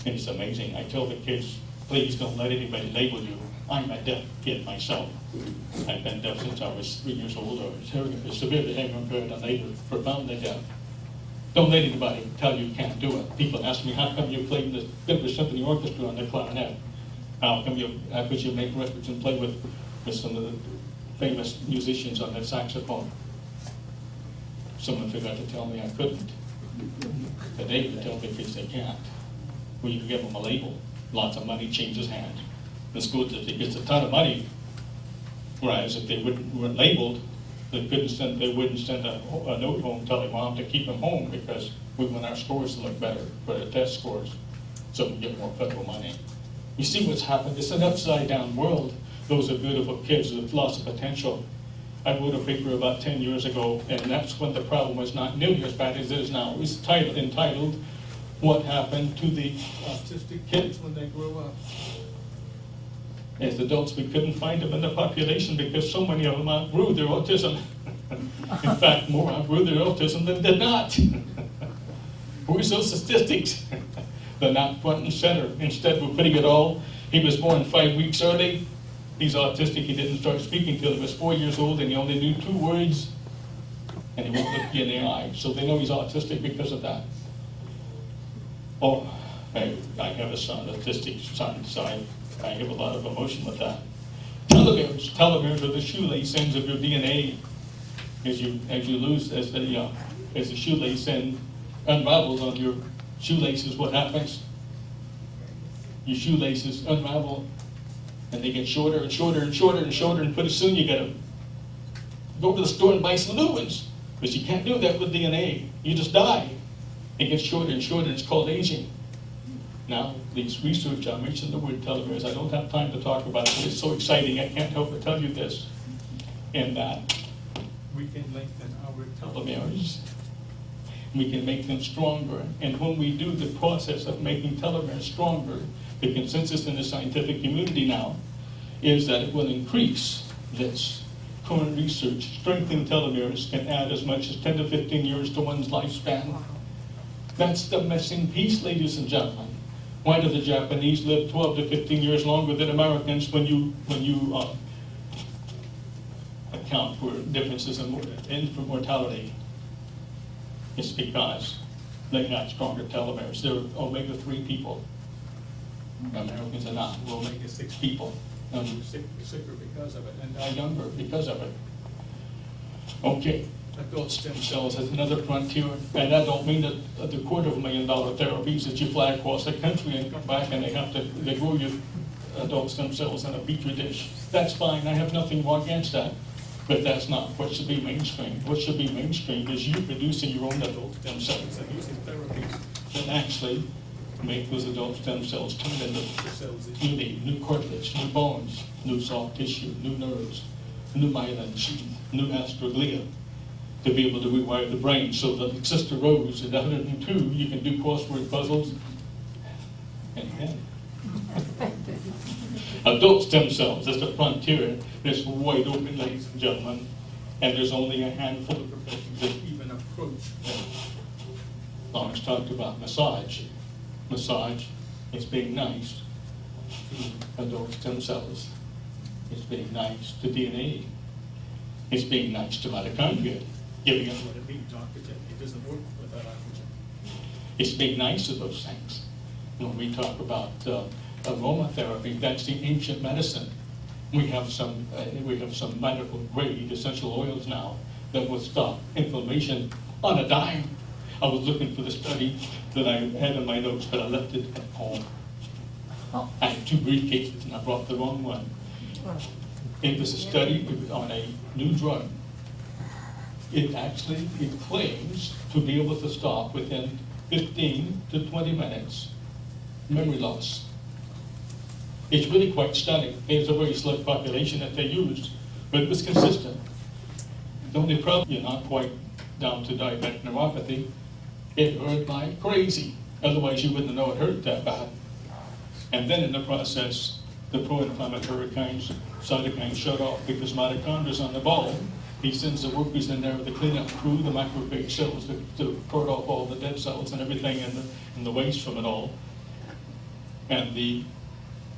And it's amazing. I tell the kids, please don't let anybody label you. I'm a deaf kid myself. I've been deaf since I was 3 years old. I was severely hearing impaired and later profoundly deaf. Don't let anybody tell you can't do it. People ask me, how come you play in the Denver Symphony Orchestra on the clarinet? How could you make records and play with some of the famous musicians on that saxophone? Someone forgot to tell me I couldn't. But they would tell me because they can't. Well, you can give them a label. Lots of money changes hands. The school district gets a ton of money, whereas if they weren't labeled, they wouldn't send a note home telling mom to keep them home because we want our scores to look better for the test scores, so we get more federal money. You see what's happened? It's an upside-down world. Those are beautiful kids with lots of potential. I wrote a paper about 10 years ago, and that's when the problem was not nearly as bad as it is now. It was entitled, What Happened to the Autistic Kids When They Grow Up? As adults, we couldn't find them in the population because so many of them outgrew their autism. In fact, more outgrew their autism than did not. Where's those statistics? They're not front and center. Instead, we're putting it all. He was born 5 weeks early. He's autistic. He didn't start speaking till he was 4 years old, and he only knew 2 words, and he won't look you in the eye. So they know he's autistic because of that. Oh, I have a son, autistic son, so I have a lot of emotion with that. Telomeres are the shoelace ends of your DNA. As the shoelace end unravels on your shoelaces, what happens? Your shoelaces unravel, and they get shorter and shorter and shorter and shorter, and pretty soon you gotta go to the store and buy some new ones. But you can't do that with DNA. You just die. It gets shorter and shorter, and it's called aging. Now, these research, I mentioned the word telomeres. I don't have time to talk about it, but it's so exciting, I can't help but tell you this. In that we can lengthen our telomeres. We can make them stronger. And when we do the process of making telomeres stronger, the consensus in the scientific community now is that it will increase this. Current research, strengthening telomeres can add as much as 10 to 15 years to one's lifespan. That's the missing piece, ladies and gentlemen. Why do the Japanese live 12 to 15 years longer than Americans when you account for differences in infant mortality? It's because they have stronger telomeres. They're omega-3 people. Americans are not. We're omega-6 people. And we're sicker because of it, and die younger because of it. Okay, adult stem cells is another frontier, and I don't mean that the $250,000 therapies that you fly across the country and come back and they grow your adult stem cells in a petri dish. That's fine. I have nothing against that. But that's not what should be mainstream. What should be mainstream is you producing your own adult stem cells and using therapies that actually make those adult stem cells turn into the cells that you need. New cartilage, new bones, new soft tissue, new nerves, new myelin sheath, new astroglia, to be able to rewire the brain so that like Sister Rose at 102, you can do crossword puzzles. And adult stem cells, that's the frontier. It's wide open, ladies and gentlemen, and there's only a handful of professions that even approach that. Lawrence talked about massage. Massage is being nice to adult stem cells. It's being nice to DNA. It's being nice to mitochondria, giving us what it needs, oxygen. It doesn't work without oxygen. It's being nice to those things. When we talk about aromatherapy, that's the ancient medicine. We have some medical grade essential oils now that will stop inflammation on a dime. I was looking for the study that I had in my notes, but I left it at home. I had 2 briefcases and I brought the wrong one. It was a study on a new drug. It claims to be able to stop within 15 to 20 minutes, memory loss. It's really quite stunning. There's a very select population that they used, but it was consistent. The only problem, you're not quite down to diabetic neuropathy. It hurt like crazy. Otherwise, you wouldn't know it hurt that bad. And then in the process, the pro-inflammatory cytokines shut off because mitochondria's on the ball. He sends the workers in there with the cleanup crew, the macrophage cells, to cut off all the dead cells and everything and the waste from it all. And the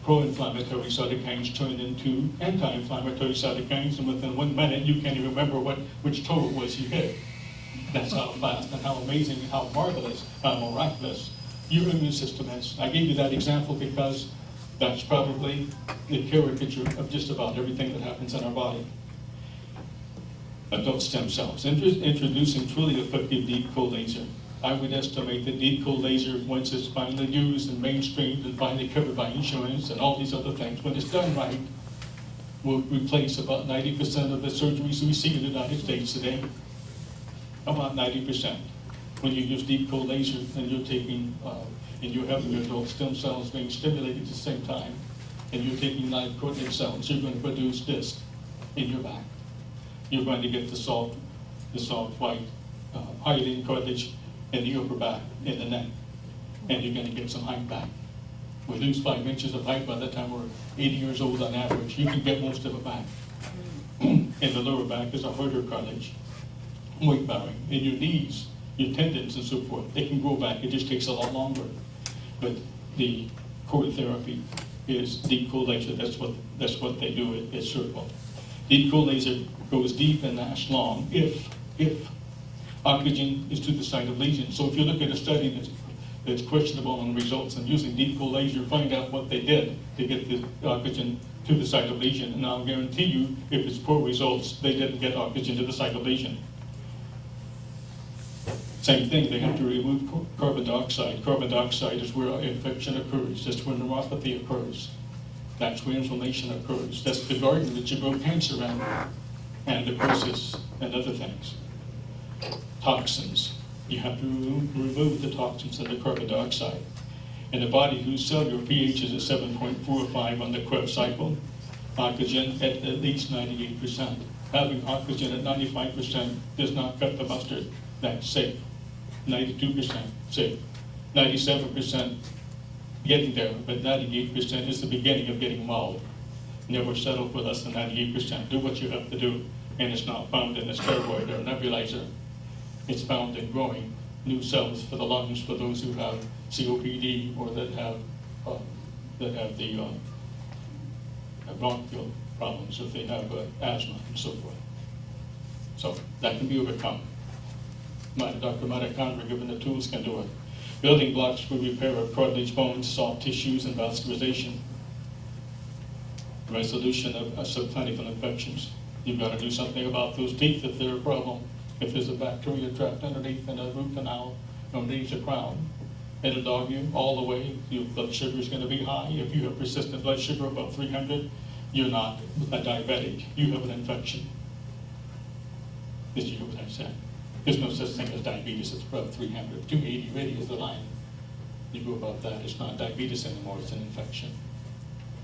pro-inflammatory cytokines turn into anti-inflammatory cytokines, and within 1 minute, you can't even remember which toe it was you hit. That's how fast and how amazing, how marvelous, how miraculous your immune system is. I gave you that example because that's probably the caricature of just about everything that happens in our body. Adult stem cells. Introducing truly effective deep cool laser. I would estimate that deep cool laser, once it's finally used and mainstreamed and finally covered by insurance and all these other things, when it's done right, will replace about 90% of the surgeries we see in the United States today. About 90%. When you use deep cool laser and you're taking, and you're having your adult stem cells being stimulated at the same time, and you're taking live protein cells, you're going to produce this in your back. You're going to get the soft white hyaline cartilage in the upper back, in the neck, and you're going to get some height back. We lose 5 inches of height by the time we're 80 years old on average. You can get most of it back. In the lower back is a harder cartilage, weight bearing. In your knees, your tendons and so forth, they can grow back. It just takes a lot longer. But the core therapy is deep cool laser. That's what they do at Circle. Deep cool laser goes deep and lasts long if oxygen is to the site of lesion. So if you look at a study that's questionable on results and using deep cool laser, find out what they did to get the oxygen to the site of lesion. And I'll guarantee you, if it's poor results, they didn't get oxygen to the site of lesion. Same thing, they have to remove carbon dioxide. Carbon dioxide is where infection occurs. That's where neuropathy occurs. That's where inflammation occurs. That's the garden that you grow cancer in, and the process and other things. Toxins. You have to remove the toxins and the carbon dioxide. In a body whose cellular pH is at 7.45 on the Krebs cycle, oxygen at least 98%. Having oxygen at 95% does not cut the mustard. That's safe. 92% safe. 97% getting there, but 98% is the beginning of getting well. Never settle for less than 98%. Do what you have to do. And it's not found in a steroid or a nebulizer. It's found in growing new cells for the lungs for those who have COPD or that have the bronchial problems, if they have asthma and so forth. So that can be overcome. Dr. Mitochondria, given the tools, can do it. Building blocks for repair of cartilage, bones, soft tissues, and vascularization. Resolution of subclinical infections. You've got to do something about those teeth if they're a problem. If there's a bacteria trapped underneath in a root canal, underneath the crown, it'll dog you all the way. Your blood sugar is going to be high. If you have persistent blood sugar above 300, you're not a diabetic. You have an infection. Did you hear what I said? There's no such thing as diabetes that's above 300. 280 really is the line. You go above that, it's not diabetes anymore, it's an infection.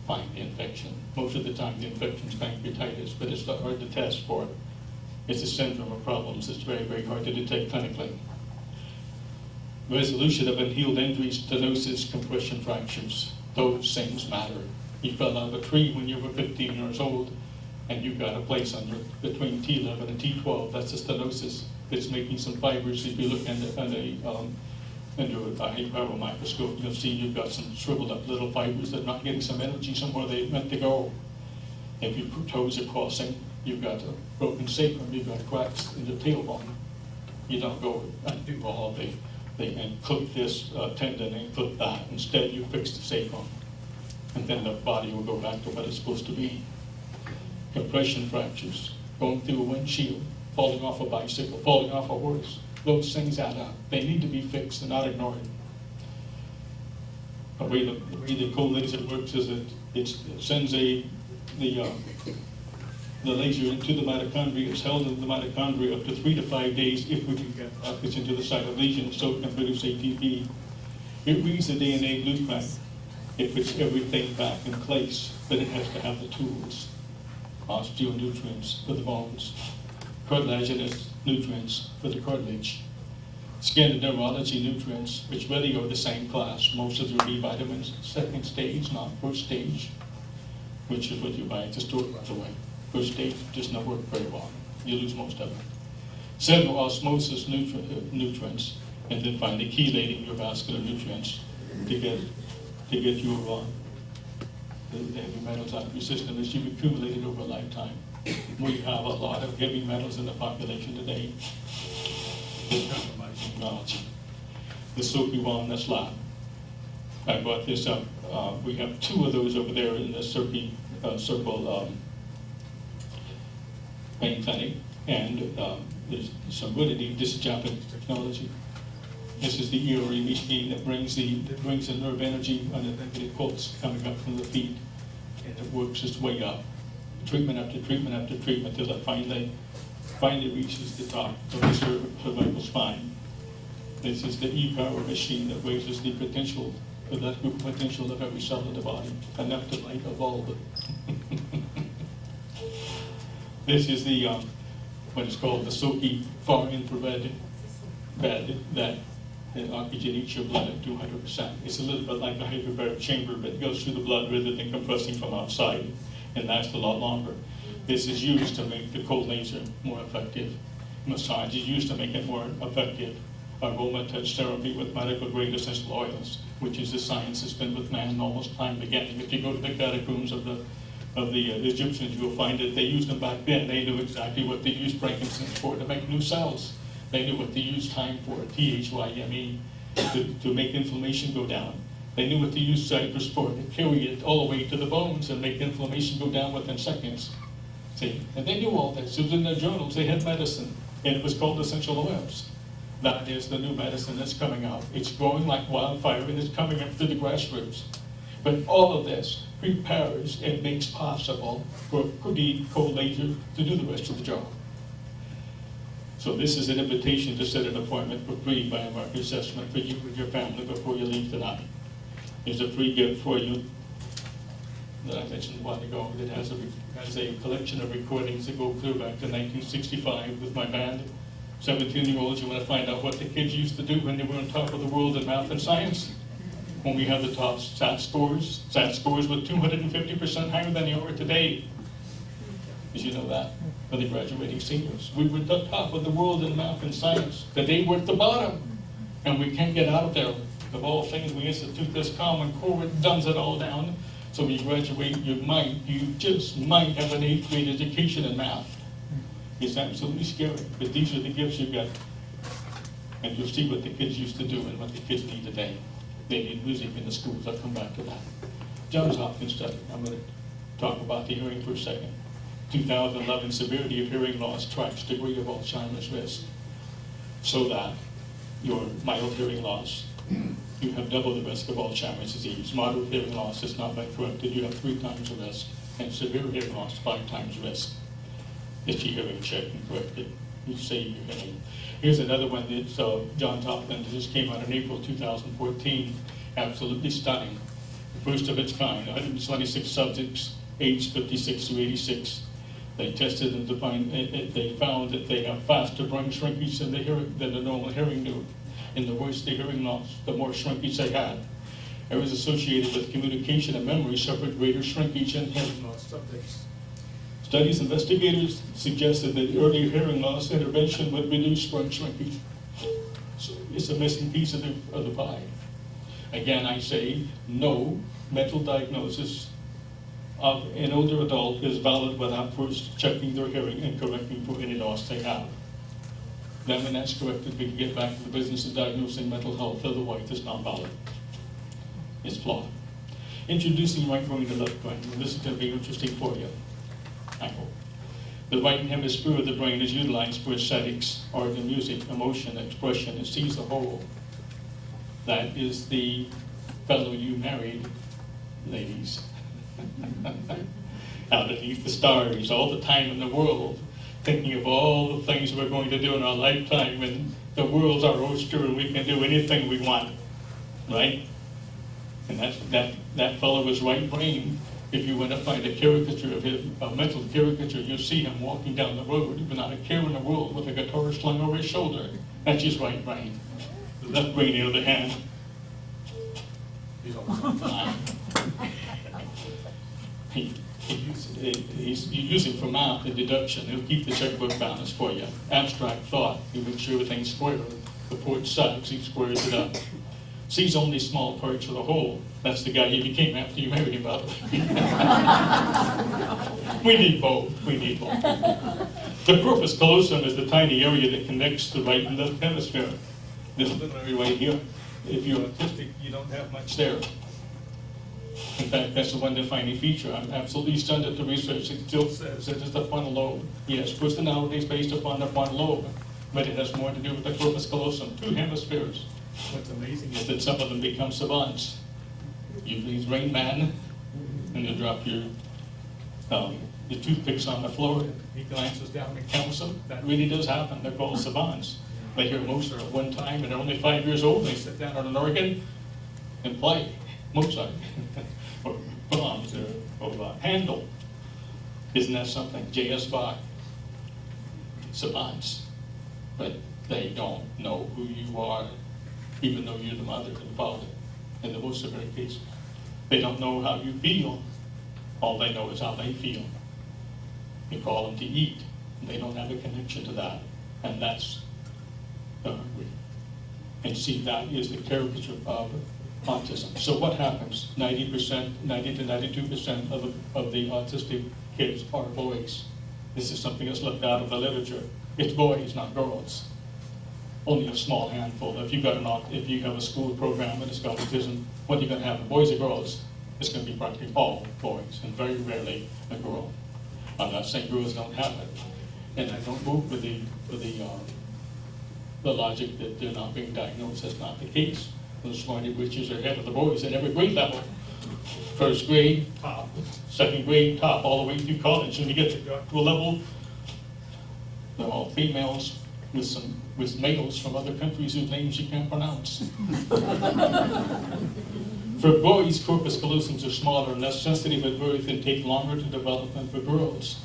Find the infection. Most of the time the infection is pancreatitis, but it's not hard to test for it. It's a syndrome of problems. It's very, very hard to detect clinically. Resolution of unhealed injuries, stenosis, compression fractures. Those things matter. You fell out of a tree when you were 15 years old, and you've got a place on your, between T11 and T12. That's a stenosis. It's making some fibers. If you look under a high-power microscope, you'll see you've got some shriveled up little fibers that are not getting some energy somewhere they meant to go. If your toes are crossing, you've got a broken sacrum, you've got cracks in your tailbone. You don't go and do all and clip this tendon and clip that. Instead, you fix the sacrum. And then the body will go back to what it's supposed to be. Compression fractures, going through a windshield, falling off a bicycle, falling off a horse. Those things add up. They need to be fixed and not ignored. The way the cold laser works is it sends the the laser into the mitochondria. It's held in the mitochondria up to 3 to 5 days if we can get rockets into the site of lesion so it can produce ATP. It reads the DNA blueprint. It puts everything back in place, but it has to have the tools. Osteonutrients for the bones, cartilaginous nutrients for the cartilage, skin and dermatology nutrients, which really are the same class. Most of your B vitamins, second stage, not first stage, which is what you buy at the store, by the way. First stage does not work very well. You lose most of it. Cellular osmosis nutrients, and then finally chelating your vascular nutrients to get your the heavy metals out of your system as you've accumulated over a lifetime. We have a lot of heavy metals in the population today. This compromising technology. The Soapy Wellness Lab. I brought this up. We have 2 of those over there in the Soapy Circle pain clinic, and there's some really neat. This is Japanese technology. This is the ERE machine that brings the nerve energy on a negative pulse coming up from the feet, and it works its way up, treatment after treatment after treatment, till it finally reaches the top of the cervical spine. This is the E-Power machine that raises the potential, the electrical potential of every cell in the body, enough to light a bulb. This is the what is called the Soapy far infrared bed that oxygenates your blood at 200%. It's a little bit like a hyperbaric chamber, but it goes through the blood rather than compressing from outside and lasts a lot longer. This is used to make the cold laser more effective. Massage is used to make it more effective. Aroma touch therapy with medical grade essential oils, which is the science that's been with man almost time beginning. If you go to the catacombs of the Egyptians, you'll find that they used them back then. They knew exactly what they used frankincense for, to make new cells. They knew what they used thyme for, THYME, to make inflammation go down. They knew what to use cypress for, to carry it all the way to the bones and make inflammation go down within seconds. See, and they knew all this. It was in their journals. They had medicine, and it was called essential oils. That is the new medicine that's coming out. It's growing like wildfire, and it's coming up through the grassroots. But all of this prepares and makes possible for the cold laser to do the rest of the job. So this is an invitation to set an appointment for free biomarker assessment for you and your family before you leave tonight. There's a free gift for you that I mentioned a while ago that has a collection of recordings that go clear back to 1965 with my band. 17-year-olds, you want to find out what the kids used to do when they were on top of the world in math and science? When we had the top SAT scores were 250% higher than they are today. Did you know that? For the graduating seniors. We were at the top of the world in math and science. Today we're at the bottom. And we can't get out of there. Of all things, we institute this Common Core, it dumbs it all down. So when you graduate, you just might have an 8th grade education in math. It's absolutely scary, but these are the gifts you get. And you'll see what the kids used to do and what the kids need today. They need music in the schools. I'll come back to that. Johns Hopkins study. I'm going to talk about the hearing for a second. 2011 severity of hearing loss tracks degree of Alzheimer's risk, so that your mild hearing loss, you have double the risk of Alzheimer's disease. Moderate hearing loss is not been corrected, you have 3 times the risk, and severe hearing loss 5 times risk. Get your hearing checked and corrected. You save your hearing. Here's another one that's Johns Hopkins. This came out in April 2014. Absolutely stunning. First of its kind. 126 subjects, aged 56 to 86. They tested and they found that they have faster brain shrinkage than the normal hearing do. And the worse the hearing loss, the more shrinkage they had. It was associated with communication and memory suffered greater shrinkage in hearing loss subjects. Studies investigators suggested that early hearing loss intervention would reduce brain shrinkage. So it's a missing piece of the pie. Again, I say no mental diagnosis of an older adult is valid without first checking their hearing and correcting for any loss they have. Then when that's corrected, we can get back to the business of diagnosing mental health. Otherwise, it's not valid. It's flawed. Introducing right brain to left brain. And this is going to be interesting for you, I hope. The right hemisphere of the brain is utilized for aesthetics, art and music, emotion, expression. It sees the whole. That is the fellow you married, ladies. Out underneath the stars, all the time in the world, thinking of all the things we're going to do in our lifetime, and the world's our oyster, and we can do anything we want, right? And that fellow was right brain. If you want to find a caricature of him, a mental caricature, you'll see him walking down the road without a care in the world, with a guitar slung over his shoulder. That's his right brain. The left brain, on the other hand, He's always he's using for math and deduction. He'll keep the checkbook balance for you. Abstract thought. He'll make sure everything's square. The port sucks. He squares it up. Sees only small parts of the whole. That's the guy you became after you married him, by the way. We need both. We need both. The corpus callosum is the tiny area that connects the right and left hemisphere. This little area right here. If you're autistic, you don't have much there. In fact, that's the one defining feature. I'm absolutely stunned at the research. It still says it is the frontal lobe. Yes, personality is based upon the frontal lobe, but it has more to do with the corpus callosum, two hemispheres. What's amazing is that some of them become savants. He's Rain Man, and you drop your toothpicks on the floor, and he glances down and counts them. That really does happen. They're called savants. They hear Mozart at one time, and they're only 5 years old. They sit down on an organ and play Mozart, or Brahms, or Handel. Isn't that something? J.S. Bach. Savants. But they don't know who you are, even though you're the mother and father, in the most severe cases. They don't know how you feel. All they know is how they feel. You call them to eat. They don't have a connection to that. And that's hungry. And see, that is the caricature of autism. So what happens? 90 to 92% of the autistic kids are boys. This is something that's left out of the literature. It's boys, not girls. Only a small handful. If you have a school program and it's got autism, what are you going to have? Boys or girls? It's going to be practically all boys, and very rarely a girl. I'm not saying girls don't have it, and I don't move with the logic that they're not being diagnosed. That's not the case. The smarty witches are ahead of the boys at every grade level. First grade, top. Second grade, top, all the way through college. When you get to doctoral level, they're all females with males from other countries whose names you can't pronounce. For boys, corpus callosums are smaller and less sensitive at birth and take longer to develop than for girls.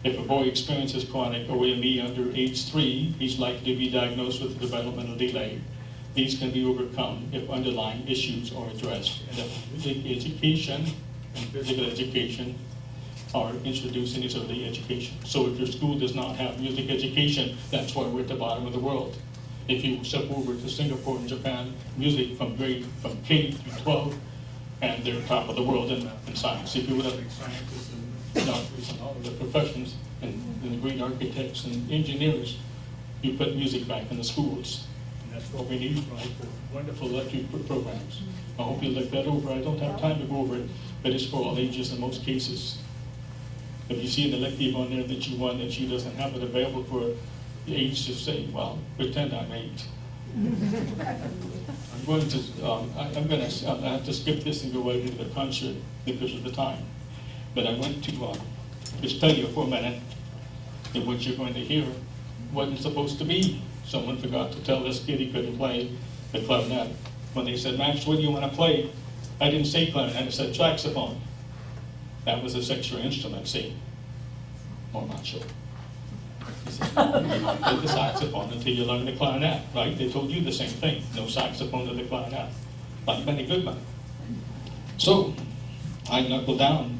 If a boy experiences chronic OME under age 3, he's likely to be diagnosed with a developmental delay. These can be overcome if underlying issues are addressed. And if music education and physical education are introduced in its early education. So if your school does not have music education, that's why we're at the bottom of the world. If you step over to Singapore and Japan, music from K through 12, and they're top of the world in math and science. If you would have scientists and doctors and all of the professions and the great architects and engineers, you put music back in the schools. And that's what we need, right, for wonderful elective programs. I hope you look that over. I don't have time to go over it, but it's for all ages in most cases. If you see an elective on there that you want that she doesn't have it available for the age, just say, well, pretend I'm 8. I have to skip this and go right into the concert because of the time. But I went to just tell you for a minute that what you're going to hear wasn't supposed to be. Someone forgot to tell this kid he couldn't play the clarinet. When they said, Max, what do you want to play? I didn't say clarinet, I said saxophone. That was a extra instrument, see? Or not sure. Play the saxophone until you learn the clarinet, right? They told you the same thing. No saxophone to the clarinet. Like Benny Goodman. So, I knuckled down,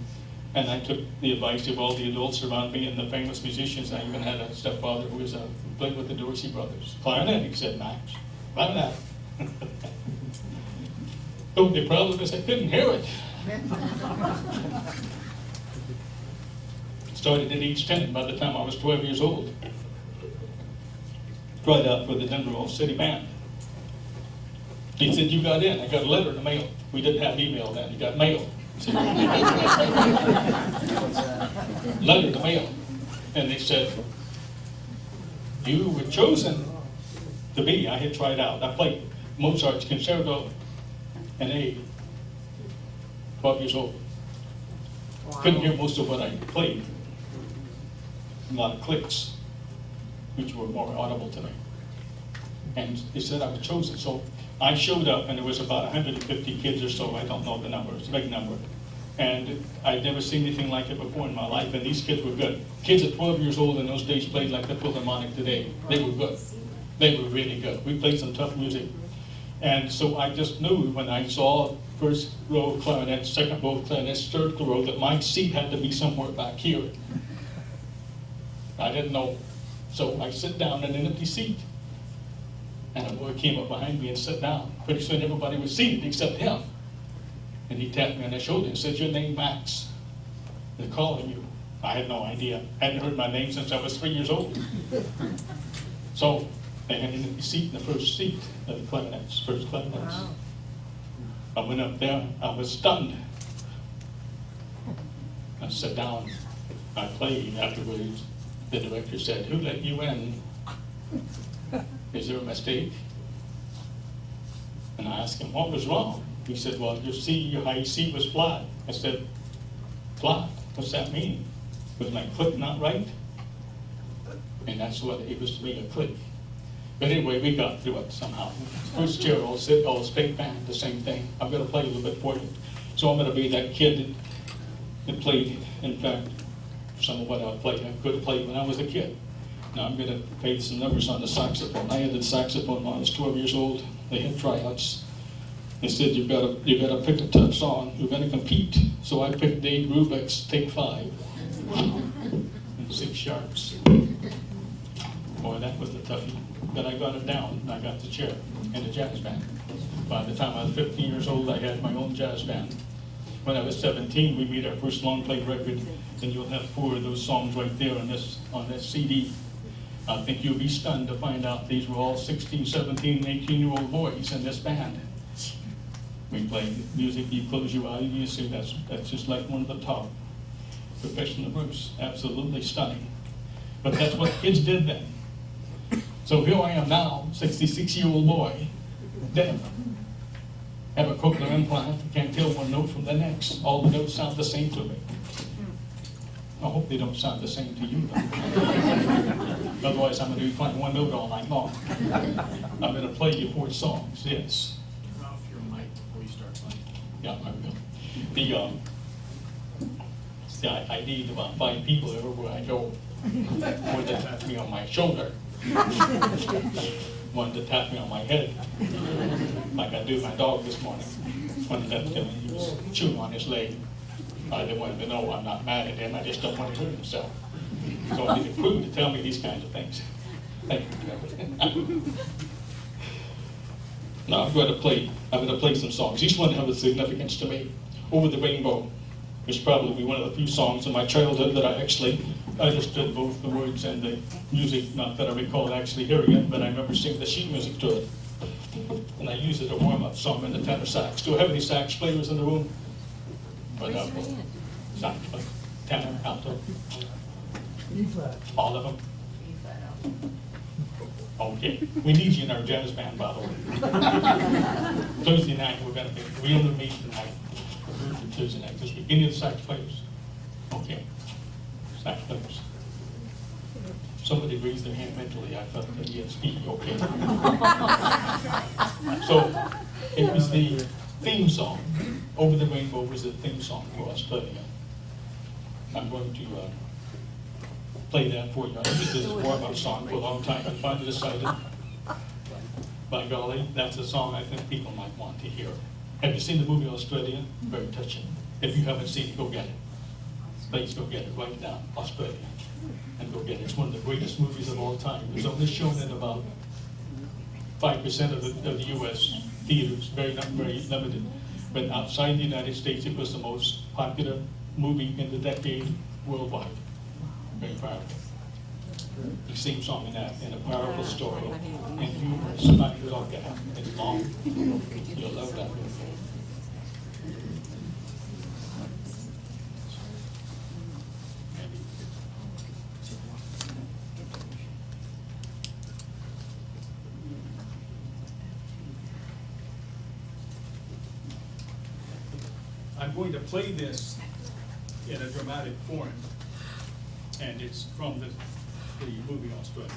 and I took the advice of all the adults around me and the famous musicians. I even had a stepfather who played with the Dorsey brothers. Clarinet, he said, Max. Clarinet. The only problem is I couldn't hear it. Started at age 10. By the time I was 12 years old, tried out for the Denver All City Band. He said, you got in. I got a letter in the mail. We didn't have email then. You got mail. Said, letter in the mail. And they said, you were chosen to be. I had tried out. I played Mozart's Concerto in A, 12 years old. Couldn't hear most of what I played. A lot of clicks, which were more audible to me. And they said I was chosen. So I showed up, and there was about 150 kids or so. I don't know the number. It's a big number. And I'd never seen anything like it before in my life. And these kids were good. Kids at 12 years old in those days played like the Philharmonic today. They were good. They were really good. We played some tough music. And so I just knew when I saw first row of clarinets, second row of clarinets, third row, that my seat had to be somewhere back here. I didn't know. So I sit down in an empty seat. And a boy came up behind me and sat down. Pretty soon everybody was seated except him. And he tapped me on the shoulder and said, "Your name, Max. They're calling you." I had no idea. Hadn't heard my name since I was 3 years old. So they had an empty seat in the first seat of the clarinets, first clarinets. Wow. I went up there. I was stunned. I sat down. I played. Afterwards, the director said, "Who let you in? Is there a mistake?" And I asked him, "What was wrong?" He said, "Well, your high C was flat." I said, "Flat? What's that mean? Was my click not right?" And that's what it was to me, a click. But anyway, we got through it somehow. Bruce Gerald said, "Oh, state band, the same thing. I'm going to play a little bit for you." So I'm going to be that kid that played. In fact, some of what I played, I could have played when I was a kid. Now I'm going to play some numbers on the saxophone. I had the saxophone when I was 12 years old. They had tryouts. They said, "You've got to pick a tough song. You're going to compete." So I picked Dave Brubeck's "Take 5" and 6 sharps. Boy, that was the toughie. But I got it down, and I got the chair in the jazz band. By the time I was 15 years old, I had my own jazz band. When I was 17, we made our first long-play record, and you'll have 4 of those songs right there on this CD. I think you'll be stunned to find out these were all 16, 17, 18-year-old boys in this band. We play music, you close your eyes, you see that's just like one of the top professional groups. Absolutely stunning. But that's what kids did then. So here I am now, 66-year-old boy, deaf. Have a cochlear implant, can't tell one note from the next. All the notes sound the same to me. I hope they don't sound the same to you, though. Otherwise, I'm going to be playing one note all night long. I'm going to play you 4 songs, yes. Turn off your mic before you start playing. Yeah, I will. I need about 5 people everywhere I go. One to tap me on my shoulder. One to tap me on my head. Like I do my dog this morning. One that he was chewing on his leg. I didn't want him to know I'm not mad at him. I just don't want him to hurt himself. So I need a crew to tell me these kinds of things. Thank you. Now I'm going to play some songs. Each one has a significance to me. "Over the Rainbow" is probably one of the few songs in my childhood that I actually understood both the words and the music. Not that I recall actually hearing it, but I remember singing the sheet music to it. And I use it as a warm-up song in the tenor sax. Do I have any sax players in the room? But, sax player, tenor, alto. All of them? Okay, we need you in our jazz band, by the way. Thursday night, we're going to be real to me tonight. Tuesday night this week. Any of the sax players? Okay, sax players. Somebody raised their hand mentally. I thought that yes, okay. So it was the theme song. "Over the Rainbow" was the theme song for Australia. I'm going to play that for you. I used it as a warm-up song for a long time, and finally decided, by golly, that's a song I think people might want to hear. Have you seen the movie Australia? Very touching. If you haven't seen it, go get it. Please go get it. Write it down, Australia, and go get it. It's one of the greatest movies of all time. It was only shown in about 5% of the U.S. theaters, very limited. But outside the United States, it was the most popular movie in the decade worldwide. Very powerful. The same song in that, and a powerful story, and humorous. Not good all get out. It's long. You'll love that movie. I'm going to play this in a dramatic form, and it's from the movie Australia.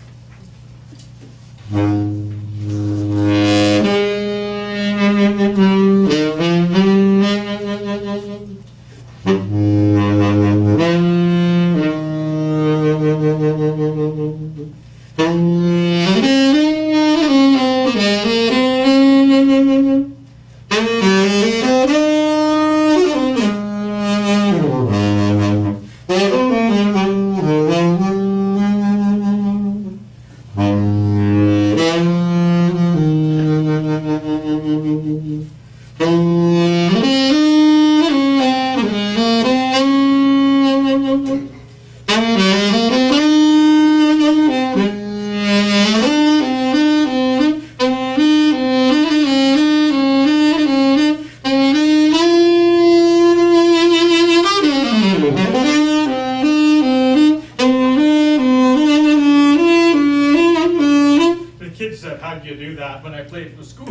Said, how'd you do that when I played for school?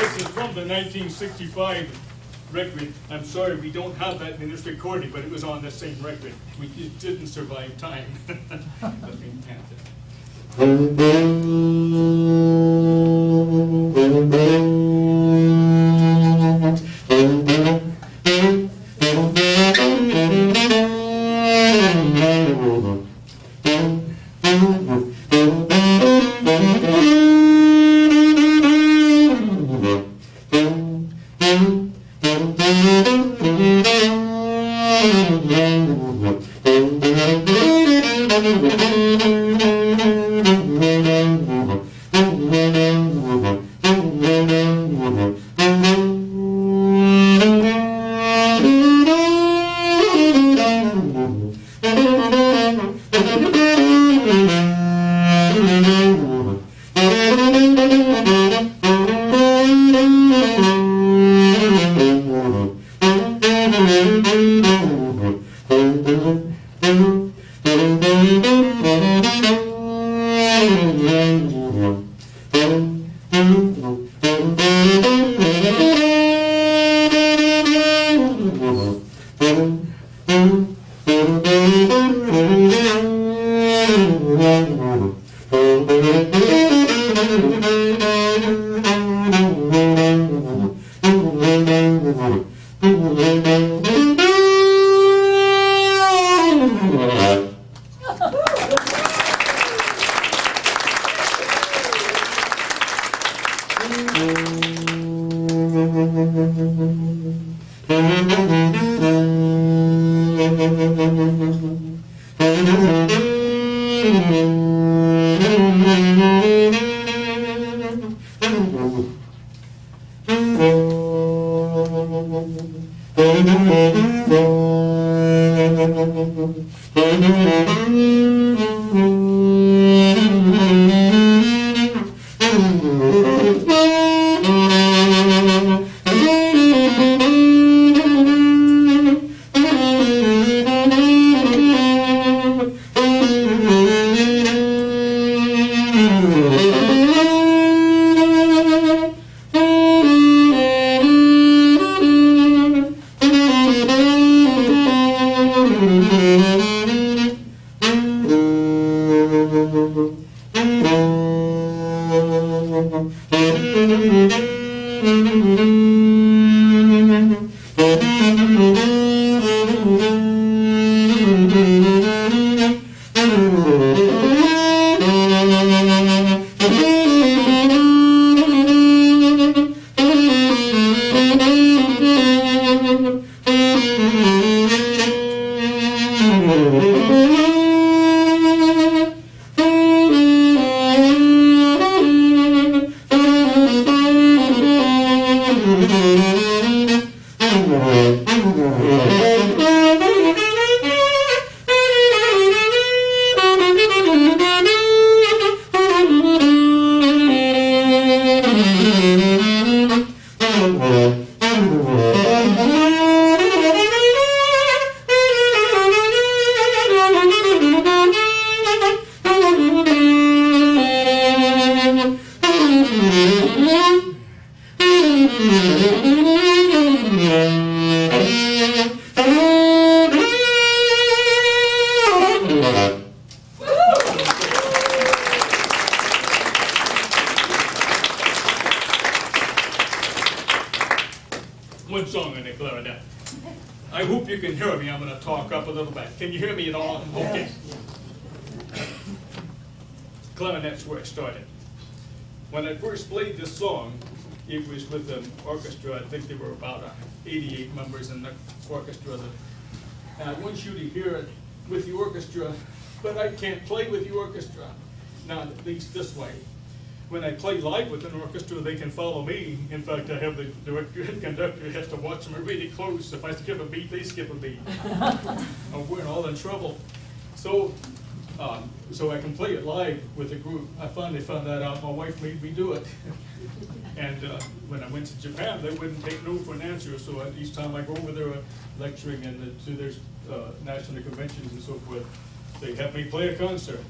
This is from the 1965 record. I'm sorry, we don't have that in this recording, but it was on the same record. It didn't survive time. But we can't. One song on the clarinet. I hope you can hear me. I'm going to talk up a little bit. Can you hear me at all? Okay. Clarinet's where I started. When I first played this song, it was with an orchestra. I think there were about 88 members in the orchestra. And I want you to hear it with the orchestra, but I can't play with the orchestra. Not at least this way. When I play live with an orchestra, they can follow me. In fact, I have the director and conductor has to watch them really close. If I skip a beat, they skip a beat. We're all in trouble. So I can play it live with a group. I finally found that out. My wife made me do it. And when I went to Japan, they wouldn't take no for an answer. So each time I go over there lecturing and to their national conventions and so forth, they have me play a concert.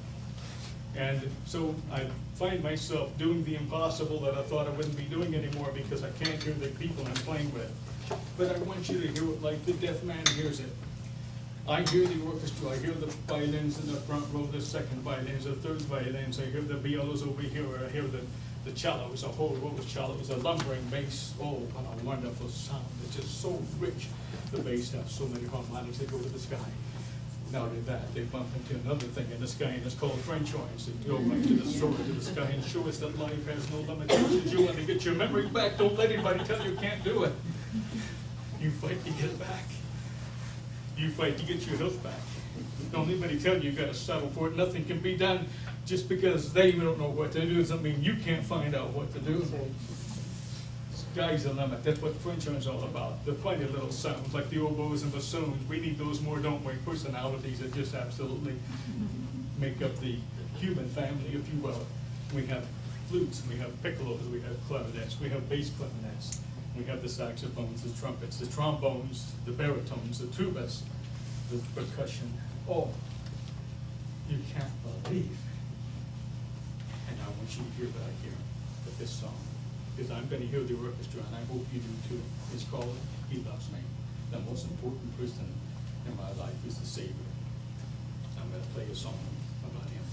And so I find myself doing the impossible that I thought I wouldn't be doing anymore because I can't hear the people I'm playing with. But I want you to hear it like the deaf man hears it. I hear the orchestra, I hear the violins in the front row, the second violins, the third violins, I hear the violas over here, I hear the cellos, a whole row of cellos, a lumbering bass. Oh, what a wonderful sound. It's just so rich. The bass has so many harmonics that go to the sky. Not only that, they bump into another thing in the sky, and it's called French horns. They go right to the soar to the sky and show us that life has no limitations. You want to get your memory back, don't let anybody tell you can't do it. You fight to get it back. You fight to get your health back. Don't anybody tell you you got to settle for it. Nothing can be done just because they don't know what to do. Doesn't mean you can't find out what to do. Sky's the limit. That's what French horn's all about. The funny little sounds like the oboes and bassoons. We need those more, don't we? Personalities that just absolutely make up the human family, if you will. We have flutes, we have piccolos, we have clarinets, we have bass clarinets. We have the saxophones, the trumpets, the trombones, the baritones, the tubas, the percussion. Oh, you can't believe. And I want you to hear what I hear with this song. Because I'm going to hear the orchestra, and I hope you do too. It's called He Loves Me. The most important person in my life is the Savior. I'm going to play a song about him.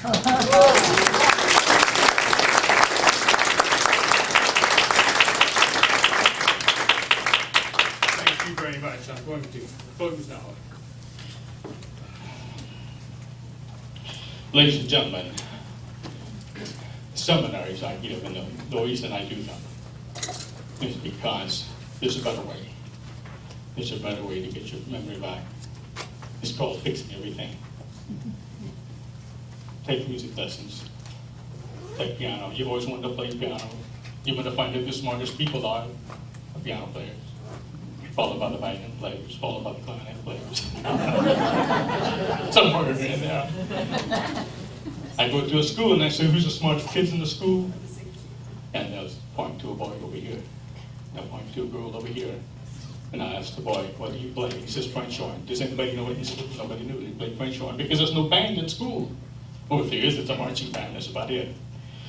Thank you very much. I'm going to close now. Ladies and gentlemen, seminaries I give, and the reason I do them is because there's a better way. There's a better way to get your memory back. It's called fixing everything. Take music lessons. Take piano. You've always wanted to play piano. You want to find out the smartest people are piano players, followed by the violin players, followed by the clarinet players. Somewhere in there. I go to a school and I say, who's the smartest kids in the school? And they'll point to a boy over here. They'll point to a girl over here. And I asked the boy, what do you play? He says, French horn. Does anybody know what he said? Nobody knew he played French horn because there's no band in school. Or if there is, it's a marching band, that's about it.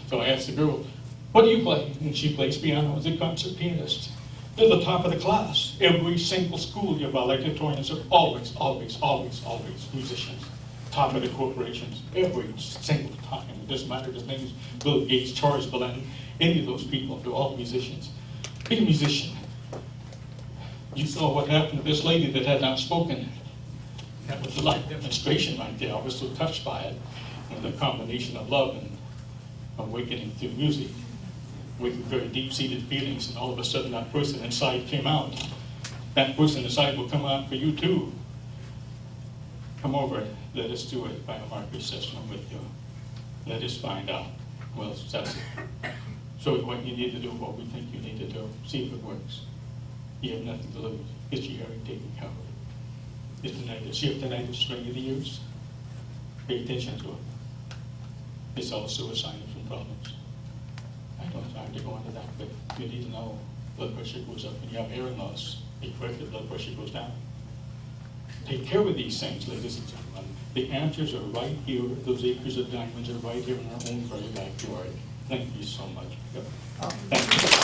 So I asked the girl, what do you play? And she plays piano as a concert pianist. They're the top of the class. Every single school, your valedictorians are always musicians. Top of the corporations, every single time. It doesn't matter if his name is Bill Gates, Charles Belen, any of those people, they're all musicians. Be a musician. You saw what happened to this lady that had not spoken. That was a live demonstration right there. I was so touched by it. And the combination of love and awakening through music with very deep-seated feelings, and all of a sudden that person inside came out. That person inside will come out for you too. Come over, let us do it by a Marcus session with you. Let us find out. Well, that's it. Show you what you need to do, what we think you need to do. See if it works. You have nothing to lose. Get your hearing taken care of. Is tinnitus string of the ears? Pay attention to it. It's also a sign of some problems. I don't have time to go into that, but you need to know blood pressure goes up and you have hearing loss. Be quick, the blood pressure goes down. Take care of these things, ladies and gentlemen. The answers are right here. Those acres of diamonds are right here in our own very backyard. Thank you so much. Thank you.